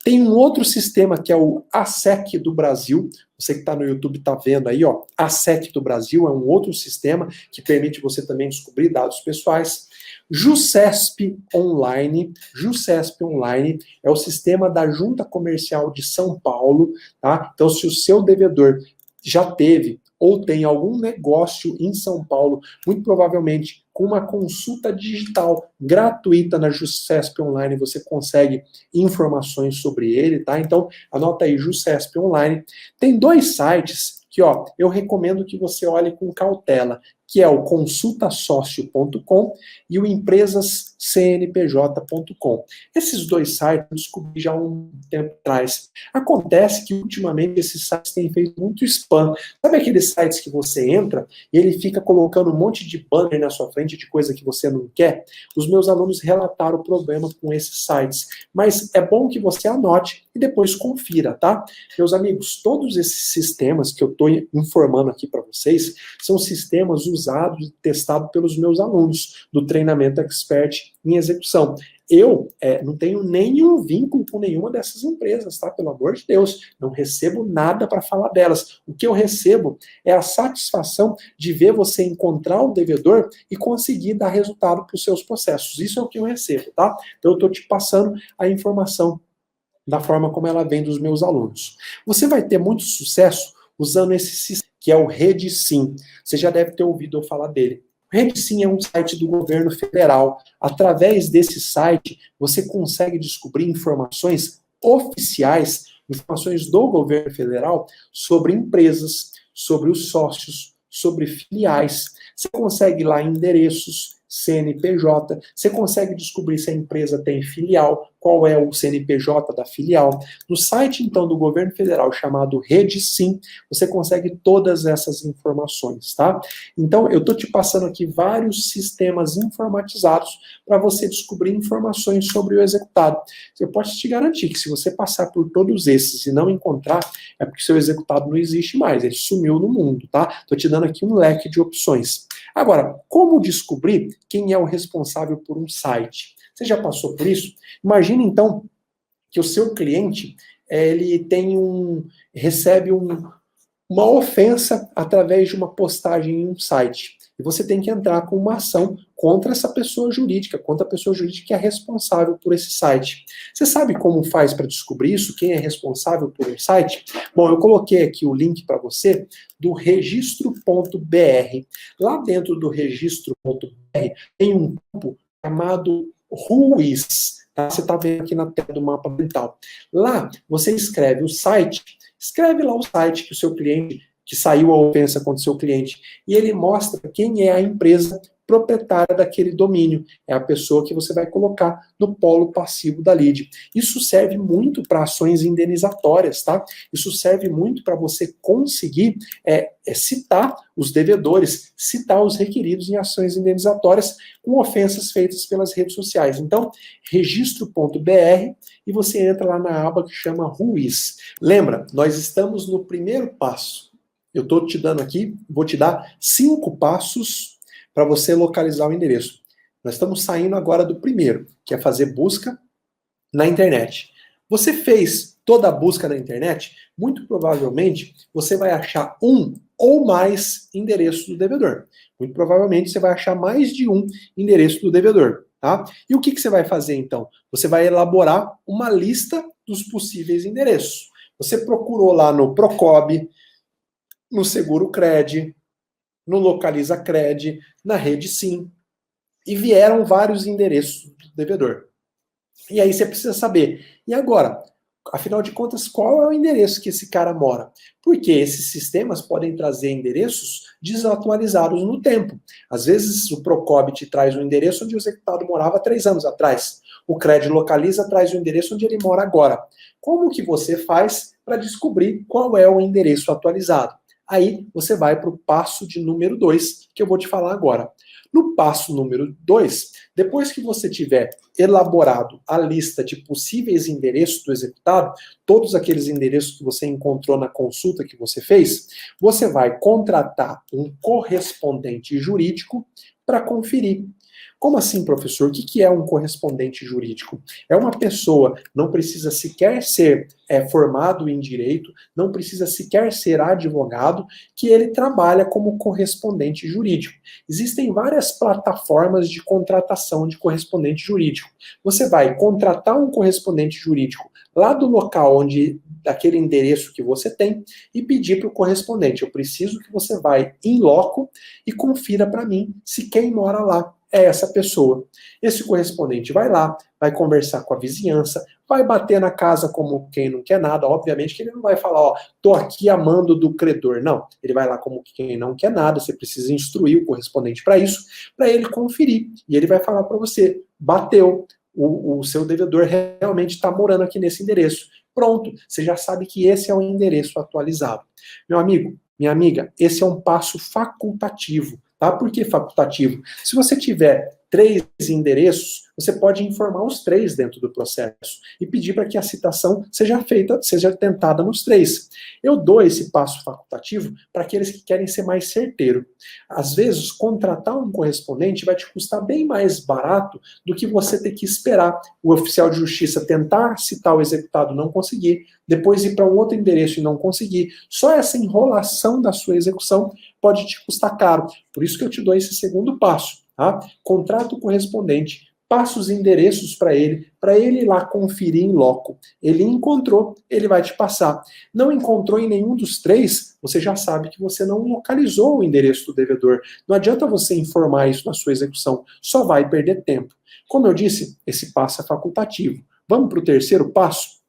Tem um outro sistema que é o ASEC do Brasil. Você que está no YouTube está vendo aí, ó. ASEC do Brasil é um outro sistema que permite você também descobrir dados pessoais. Jusesp Online. Jusesp Online é o sistema da Junta Comercial de São Paulo, tá? Então, se o seu devedor já teve ou tem algum negócio em São Paulo, muito provavelmente com uma consulta digital gratuita na Jusesp Online, você consegue informações sobre ele, tá? Então, anota aí, Jusesp Online. Tem dois sites que, ó, eu recomendo que você olhe com cautela, que é o consultasócio.com e o empresascnpj.com. Esses dois sites eu descobri já há um tempo atrás. Acontece que ultimamente esses sites têm feito muito spam. Sabe aqueles sites que você entra e ele fica colocando um monte de banner na sua frente de coisa que você não quer? Os meus alunos relataram o problema com esses sites. Mas é bom que você anote e depois confira, tá? Meus amigos, todos esses sistemas que eu estou informando aqui para vocês são sistemas usado e testado pelos meus alunos do treinamento expert em execução. Eu não tenho nenhum vínculo com nenhuma dessas empresas, tá? Pelo amor de Deus, não recebo nada para falar delas. O que eu recebo é a satisfação de ver você encontrar o devedor e conseguir dar resultado para os seus processos. Isso é o que eu recebo, tá? Então eu estou te passando a informação da forma como ela vem dos meus alunos. Você vai ter muito sucesso usando esse sistema, que é o RedeSim. Você já deve ter ouvido eu falar dele. O RedeSim é um site do governo federal. Através desse site, você consegue descobrir informações oficiais, informações do governo federal sobre empresas, sobre os sócios, sobre filiais. Você consegue lá endereços, CNPJ, você consegue descobrir se a empresa tem filial, qual é o CNPJ da filial. No site, então, do governo federal, chamado RedeSim, você consegue todas essas informações, tá? Então, eu estou te passando aqui vários sistemas informatizados para você descobrir informações sobre o executado. Eu posso te garantir que se você passar por todos esses e não encontrar, é porque seu executado não existe mais, ele sumiu no mundo, tá? Estou te dando aqui um leque de opções. Agora, como descobrir quem é o responsável por um site? Você já passou por isso? Imagine, então, que o seu cliente ele recebe uma ofensa através de uma postagem em um site. E você tem que entrar com uma ação contra essa pessoa jurídica, contra a pessoa jurídica que é responsável por esse site. Você sabe como faz para descobrir isso? Quem é responsável por um site? Bom, eu coloquei aqui o link para você do registro.br. Lá dentro do registro.br tem um campo chamado Whois. Tá? Você está vendo aqui na tela do mapa mental. Lá você escreve o site, escreve lá o site que o seu cliente, que saiu a ofensa contra o seu cliente, e ele mostra quem é a empresa proprietária daquele domínio. É a pessoa que você vai colocar no polo passivo da lide. Isso serve muito para ações indenizatórias, tá? Isso serve muito para você conseguir citar os devedores, citar os requeridos em ações indenizatórias com ofensas feitas pelas redes sociais. Então, registro.br e você entra lá na aba que chama Whois. Lembra, nós estamos no primeiro passo. Eu estou te dando aqui, vou te dar 5 passos para você localizar o endereço. Nós estamos saindo agora do primeiro, que é fazer busca na internet. Você fez toda a busca na internet, muito provavelmente você vai achar um ou mais endereços do devedor. Muito provavelmente você vai achar mais de um endereço do devedor. tá? E o que você vai fazer, então? Você vai elaborar uma lista dos possíveis endereços. Você procurou lá no Procob, no Seguro Cred, no Localiza Cred, na Rede Sim, e vieram vários endereços do devedor. E aí você precisa saber, e agora? Afinal de contas, qual é o endereço que esse cara mora? Porque esses sistemas podem trazer endereços desatualizados no tempo. Às vezes o Procob te traz o endereço onde o executado morava 3 anos atrás. O Cred Localiza traz o endereço onde ele mora agora. Como que você faz para descobrir qual é o endereço atualizado? Aí você vai para o passo de número 2, que eu vou te falar agora. No passo número 2, depois que você tiver elaborado a lista de possíveis endereços do executado, todos aqueles endereços que você encontrou na consulta que você fez, você vai contratar um correspondente jurídico para conferir. Como assim, professor? O que é um correspondente jurídico? É uma pessoa, não precisa sequer ser formado em direito, não precisa sequer ser advogado, que ele trabalha como correspondente jurídico. Existem várias plataformas de contratação de correspondente jurídico. Você vai contratar um correspondente jurídico lá do local onde, daquele endereço que você tem, e pedir para o correspondente, eu preciso que você vá em loco e confira para mim se quem mora lá é essa pessoa. Esse correspondente vai lá, vai conversar com a vizinhança, vai bater na casa como quem não quer nada. Obviamente que ele não vai falar, ó, tô aqui a mando do credor. Não, ele vai lá como quem não quer nada, você precisa instruir o correspondente para isso, para ele conferir. E ele vai falar para você, bateu, o seu devedor realmente está morando aqui nesse endereço. Pronto, você já sabe que esse é o endereço atualizado. Meu amigo, minha amiga, esse é um passo facultativo. Tá? Por que facultativo? Se você tiver 3 endereços, você pode informar os 3 dentro do processo e pedir para que a citação seja feita, seja tentada nos 3. Eu dou esse passo facultativo para aqueles que querem ser mais certeiro. Às vezes, contratar um correspondente vai te custar bem mais barato do que você ter que esperar o oficial de justiça tentar citar o executado, não conseguir, depois ir para um outro endereço e não conseguir. Só essa enrolação da sua execução pode te custar caro. Por isso que eu te dou esse segundo passo. Tá? Contrata o correspondente, passa os endereços para ele ir lá conferir em loco. Ele encontrou, ele vai te passar. Não encontrou em nenhum dos 3, você já sabe que você não localizou o endereço do devedor. Não adianta você informar isso na sua execução, só vai perder tempo. Como eu disse, esse passo é facultativo. Vamos para o terceiro passo?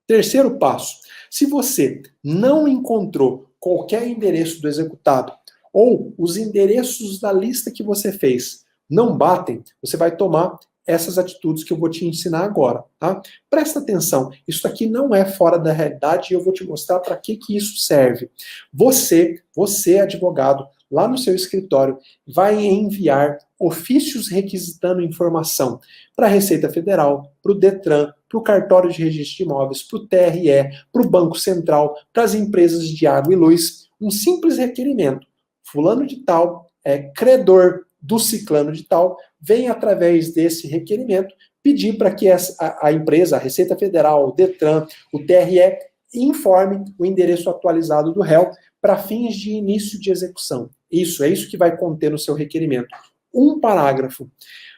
Terceiro passo. Se você não encontrou qualquer endereço do executado, ou os endereços da lista que você fez não batem, você vai tomar essas atitudes que eu vou te ensinar agora, tá? Presta atenção, isso aqui não é fora da realidade e eu vou te mostrar para que isso serve. Você, advogado, lá no seu escritório, vai enviar ofícios requisitando informação para a Receita Federal, para o Detran, para o Cartório de Registro de Imóveis, para o TRE, para o Banco Central, para as empresas de água e luz, um simples requerimento. Fulano de tal é credor do ciclano de tal, vem através desse requerimento pedir para que a empresa, a Receita Federal, o Detran, o TRE, informe o endereço atualizado do réu para fins de início de execução. Isso, é isso que vai conter no seu requerimento. Um parágrafo.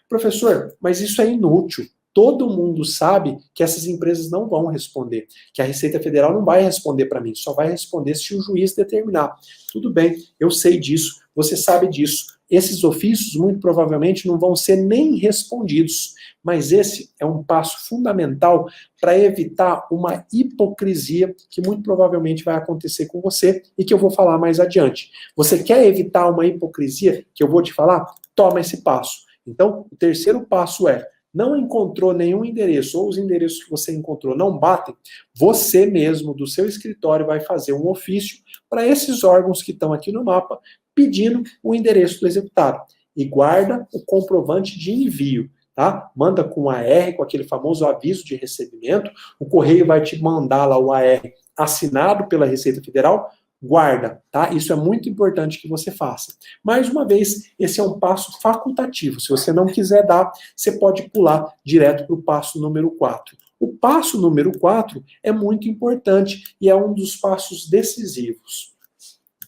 Professor, mas isso é inútil. Todo mundo sabe que essas empresas não vão responder, que a Receita Federal não vai responder para mim, só vai responder se o juiz determinar. Tudo bem, eu sei disso, você sabe disso. Esses ofícios, muito provavelmente, não vão ser nem respondidos, mas esse é um passo fundamental para evitar uma hipocrisia que muito provavelmente vai acontecer com você e que eu vou falar mais adiante. Você quer evitar uma hipocrisia que eu vou te falar? Toma esse passo. Então, o terceiro passo é: não encontrou nenhum endereço, ou os endereços que você encontrou não batem, você mesmo, do seu escritório, vai fazer um ofício para esses órgãos que estão aqui no mapa, pedindo o endereço do executado. E guarda o comprovante de envio, tá? Manda com AR, com aquele famoso aviso de recebimento, o correio vai te mandar lá o AR assinado pela Receita Federal, guarda, tá? Isso é muito importante que você faça. Mais uma vez, esse é um passo facultativo. Se você não quiser dar, você pode pular direto para o passo número 4. O passo número 4 é muito importante e é um dos passos decisivos.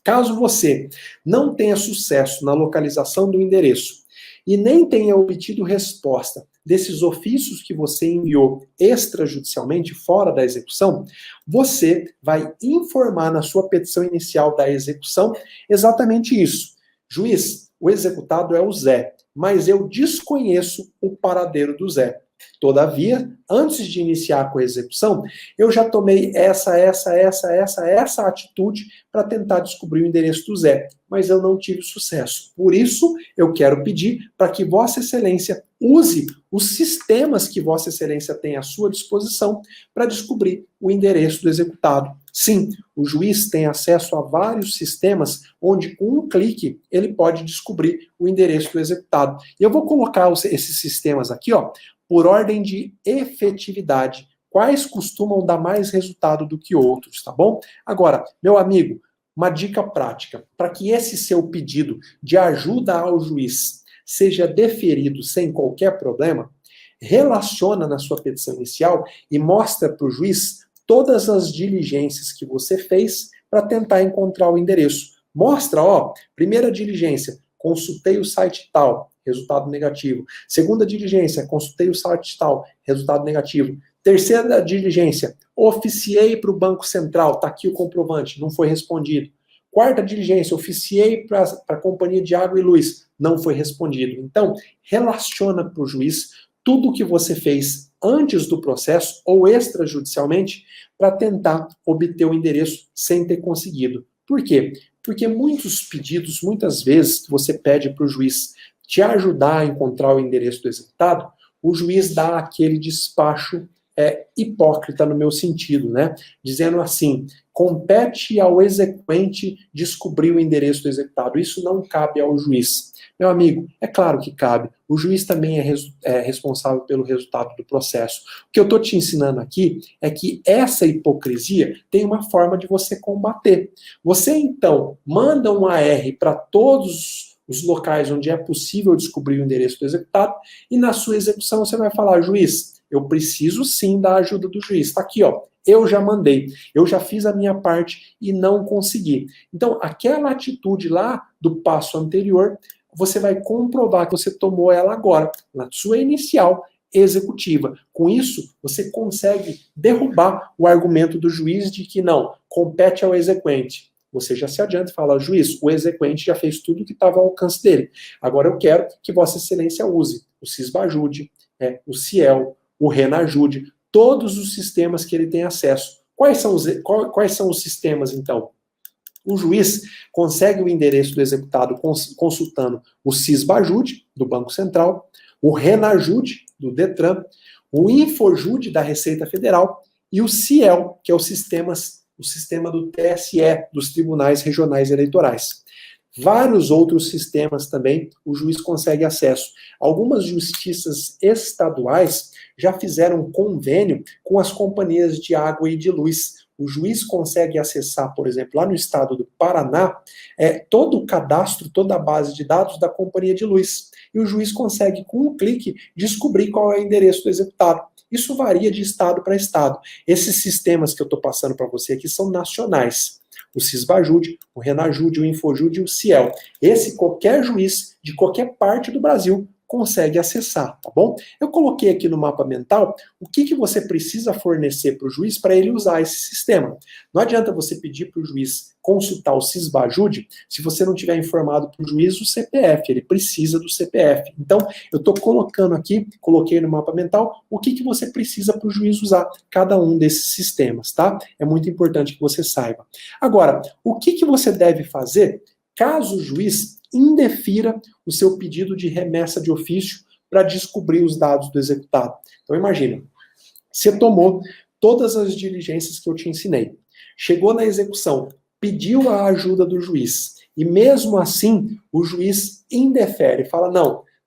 Caso você não tenha sucesso na localização do endereço e nem tenha obtido resposta desses ofícios que você enviou extrajudicialmente, fora da execução, você vai informar na sua petição inicial da execução exatamente isso. Juiz, o executado é o Zé, mas eu desconheço o paradeiro do Zé. Todavia, antes de iniciar com a execução, eu já tomei essa atitude para tentar descobrir o endereço do Zé, mas eu não tive sucesso. Por isso, eu quero pedir para que Vossa Excelência use os sistemas que Vossa Excelência tem à sua disposição para descobrir o endereço do executado. Sim, o juiz tem acesso a vários sistemas onde, com um clique, ele pode descobrir o endereço do executado. E eu vou colocar esses sistemas aqui, ó, por ordem de efetividade. Quais costumam dar mais resultado do que outros, tá bom? Agora, meu amigo, uma dica prática. Para que esse seu pedido de ajuda ao juiz seja deferido sem qualquer problema, relaciona na sua petição inicial e mostra para o juiz todas as diligências que você fez para tentar encontrar o endereço. Mostra, ó, primeira diligência, consultei o site tal, resultado negativo. Segunda diligência, consultei o site tal, resultado negativo. Terceira diligência, oficiei para o Banco Central, está aqui o comprovante, não foi respondido. Quarta diligência, oficiei para a Companhia de Água e Luz, não foi respondido. Então, relaciona para o juiz tudo o que você fez antes do processo ou extrajudicialmente para tentar obter o endereço sem ter conseguido. Por quê? Porque muitos pedidos, muitas vezes, que você pede para o juiz te ajudar a encontrar o endereço do executado, o juiz dá aquele despacho hipócrita no meu sentido, né? Dizendo assim, compete ao exequente descobrir o endereço do executado. Isso não cabe ao juiz. Meu amigo, é claro que cabe. O juiz também é responsável pelo resultado do processo. O que eu estou te ensinando aqui é que essa hipocrisia tem uma forma de você combater. Você, então, manda um AR para todos os locais onde é possível descobrir o endereço do executado e na sua execução você vai falar, juiz, eu preciso sim da ajuda do juiz. Está aqui, ó. Eu já mandei, eu já fiz a minha parte e não consegui. Então, aquela atitude lá do passo anterior, você vai comprovar que você tomou ela agora, na sua inicial executiva. Com isso, você consegue derrubar o argumento do juiz de que não, compete ao exequente. Você já se adianta e fala, juiz, o exequente já fez tudo que estava ao alcance dele. Agora eu quero que Vossa Excelência use o Cisbajude, o Ciel, o Renajude, todos os sistemas que ele tem acesso. Quais são os sistemas, então? O juiz consegue o endereço do executado consultando o Cisbajude, do Banco Central, o Renajude, do Detran, o Infojude, da Receita Federal, e o Ciel, que é o sistema do TSE, dos Tribunais Regionais Eleitorais. Vários outros sistemas também o juiz consegue acesso. Algumas justiças estaduais já fizeram convênio com as companhias de água e de luz. O juiz consegue acessar, por exemplo, lá no estado do Paraná, todo o cadastro, toda a base de dados da companhia de luz. E o juiz consegue, com um clique, descobrir qual é o endereço do executado. Isso varia de estado para estado. Esses sistemas que eu estou passando para você aqui são nacionais. O Cisbajude, o Renajude, o Infojude e o Ciel. Esse qualquer juiz de qualquer parte do Brasil consegue acessar, tá bom? Eu coloquei aqui no mapa mental o que você precisa fornecer para o juiz para ele usar esse sistema. Não adianta você pedir para o juiz consultar o Cisbajude se você não tiver informado para o juiz o CPF, ele precisa do CPF. Então, eu estou colocando aqui, coloquei no mapa mental, o que você precisa para o juiz usar cada um desses sistemas, tá? É muito importante que você saiba. Agora, o que você deve fazer caso o juiz indefira o seu pedido de remessa de ofício para descobrir os dados do executado? Então imagina, você tomou todas as diligências que eu te ensinei, chegou na execução, pediu a ajuda do juiz, e mesmo assim o juiz indefere, fala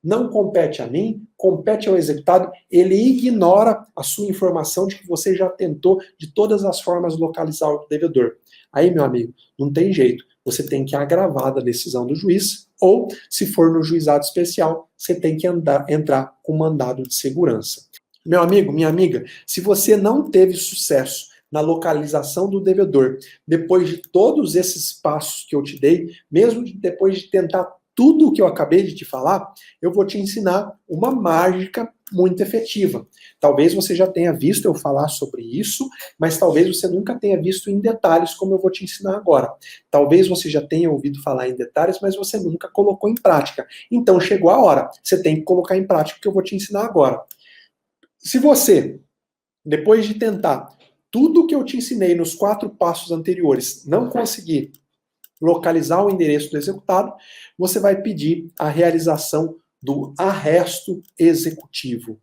não compete a mim, compete ao executado, ele ignora a sua informação de que você já tentou de todas as formas localizar o devedor. Aí, meu amigo, não tem jeito. Você tem que agravar da decisão do juiz, ou, se for no juizado especial, você tem que entrar com mandado de segurança. Meu amigo, minha amiga, se você não teve sucesso na localização do devedor, depois de todos esses passos que eu te dei, mesmo depois de tentar tudo o que eu acabei de te falar, eu vou te ensinar uma mágica muito efetiva. Talvez você já tenha visto eu falar sobre isso, mas talvez você nunca tenha visto em detalhes como eu vou te ensinar agora. Talvez você já tenha ouvido falar em detalhes, mas você nunca colocou em prática. Então chegou a hora, você tem que colocar em prática o que eu vou te ensinar agora. Se você, depois de tentar tudo o que eu te ensinei nos 4 passos anteriores, não conseguir localizar o endereço do executado, você vai pedir a realização do arresto executivo.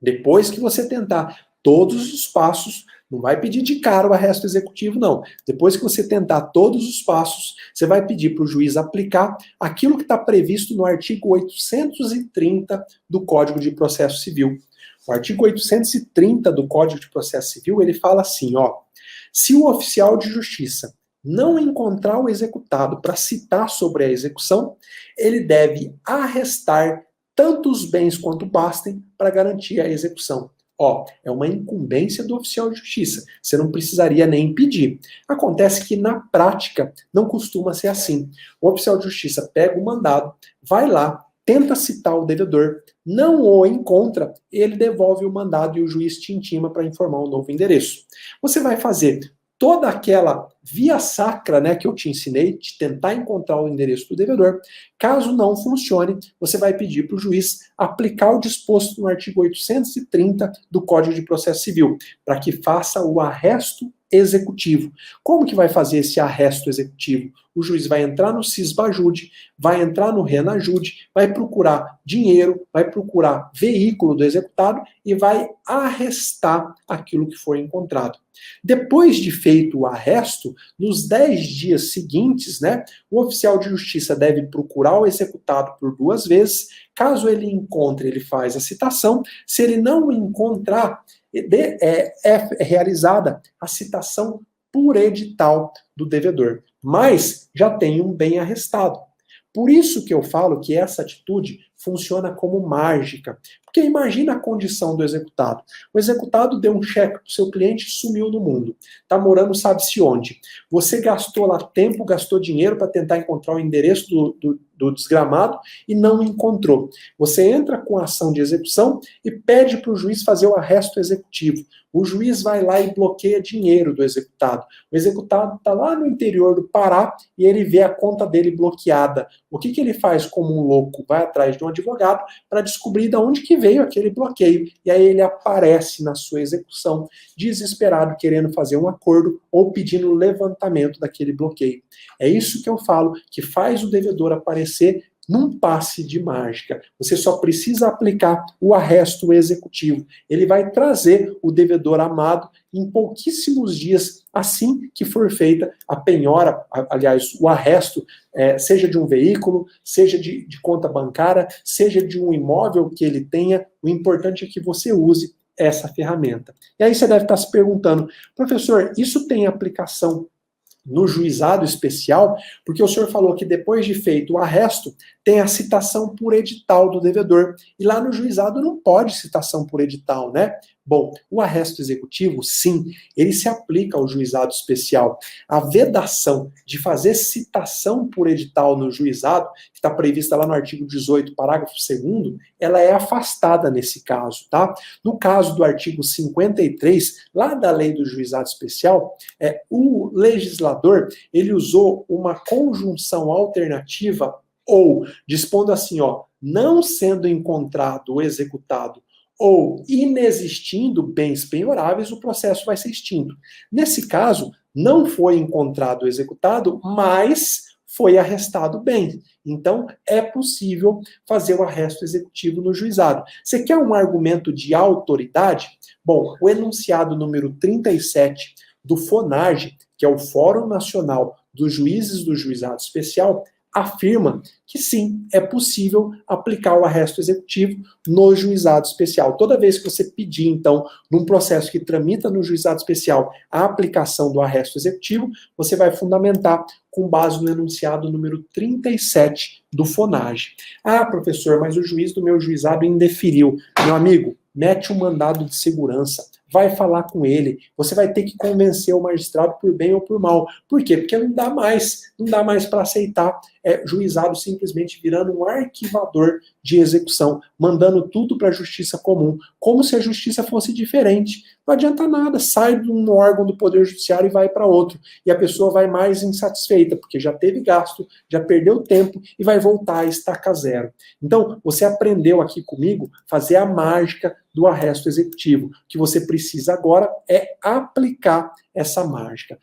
Depois que você tentar todos os passos, não vai pedir de cara o arresto executivo, não. Depois que você tentar todos os passos, você vai pedir para o juiz aplicar aquilo que está previsto no artigo 830 do Código de Processo Civil. O artigo 830 do Código de Processo Civil, ele fala assim, ó, se o oficial de justiça não encontrar o executado para citar sobre a execução, ele deve arrestar tantos bens quanto bastem para garantir a execução. Ó, é uma incumbência do oficial de justiça. Você não precisaria nem pedir. Acontece que na prática não costuma ser assim. O oficial de justiça pega o mandado, vai lá, tenta citar o devedor, não o encontra, ele devolve o mandado e o juiz te intima para informar um novo endereço. Você vai fazer toda aquela via sacra, né, que eu te ensinei, de tentar encontrar o endereço do devedor. Caso não funcione, você vai pedir para o juiz aplicar o disposto no artigo 830 do Código de Processo Civil, para que faça o arresto executivo. Como que vai fazer esse arresto executivo? O juiz vai entrar no Sisbajude, vai entrar no Renajude, vai procurar dinheiro, vai procurar veículo do executado e vai arrestar aquilo que foi encontrado. Depois de feito o arresto, nos 10 dias seguintes, né, o oficial de justiça deve procurar o executado por 2 vezes. Caso ele encontre, ele faz a citação. Se ele não encontrar, é realizada a citação por edital do devedor. Mas já tem um bem arrestado. Por isso que eu falo que essa atitude funciona como mágica. Porque imagina a condição do executado. O executado deu um cheque para o seu cliente e sumiu no mundo. Está morando sabe-se onde. Você gastou lá tempo, gastou dinheiro para tentar encontrar o endereço do desgramado e não encontrou. Você entra com a ação de execução e pede para o juiz fazer o arresto executivo. O juiz vai lá e bloqueia dinheiro do executado. O executado está lá no interior do Pará e ele vê a conta dele bloqueada. O que ele faz como um louco? Vai atrás de um advogado para descobrir de onde que veio aquele bloqueio. E aí ele aparece na sua execução, desesperado, querendo fazer um acordo ou pedindo o levantamento daquele bloqueio. É isso que eu falo, que faz o devedor aparecer num passe de mágica. Você só precisa aplicar o arresto executivo. Ele vai trazer o devedor amado em pouquíssimos dias, assim que for feita a penhora, aliás, o arresto, seja de um veículo, seja de conta bancária, seja de um imóvel que ele tenha. O importante é que você use essa ferramenta. E aí você deve estar se perguntando, professor, isso tem aplicação no juizado especial? Porque o senhor falou que depois de feito o arresto, tem a citação por edital do devedor. E lá no juizado não pode citação por edital, né? Bom, o arresto executivo, sim, ele se aplica ao juizado especial. A vedação de fazer citação por edital no juizado, que está prevista lá no artigo 18, parágrafo 2º, ela é afastada nesse caso, tá? No caso do artigo 53, lá da lei do juizado especial, o legislador, ele usou uma conjunção alternativa ou dispondo assim, ó, não sendo encontrado o executado ou inexistindo bens penhoráveis, o processo vai ser extinto. Nesse caso, não foi encontrado o executado, mas foi arrestado bem. Então, é possível fazer o arresto executivo no juizado. Você quer um argumento de autoridade? Bom, o enunciado número 37 do FONAGE, que é o Fórum Nacional dos Juízes do Juizado Especial, afirma que sim, é possível aplicar o arresto executivo no juizado especial. Toda vez que você pedir, então, num processo que tramita no juizado especial, a aplicação do arresto executivo, você vai fundamentar com base no enunciado número 37 do FONAGE. Ah, professor, mas o juiz do meu juizado indeferiu. Meu amigo, mete um mandado de segurança, vai falar com ele, você vai ter que convencer o magistrado por bem ou por mal. Por quê? Porque não dá mais para aceitar juizado simplesmente virando um arquivador de execução, mandando tudo para a justiça comum, como se a justiça fosse diferente. Não adianta nada, sai de um órgão do Poder Judiciário e vai para outro. E a pessoa vai mais insatisfeita, porque já teve gasto, já perdeu tempo e vai voltar a estaca zero. Então, você aprendeu aqui comigo fazer a mágica do arresto executivo. O que você precisa agora é aplicar essa mágica.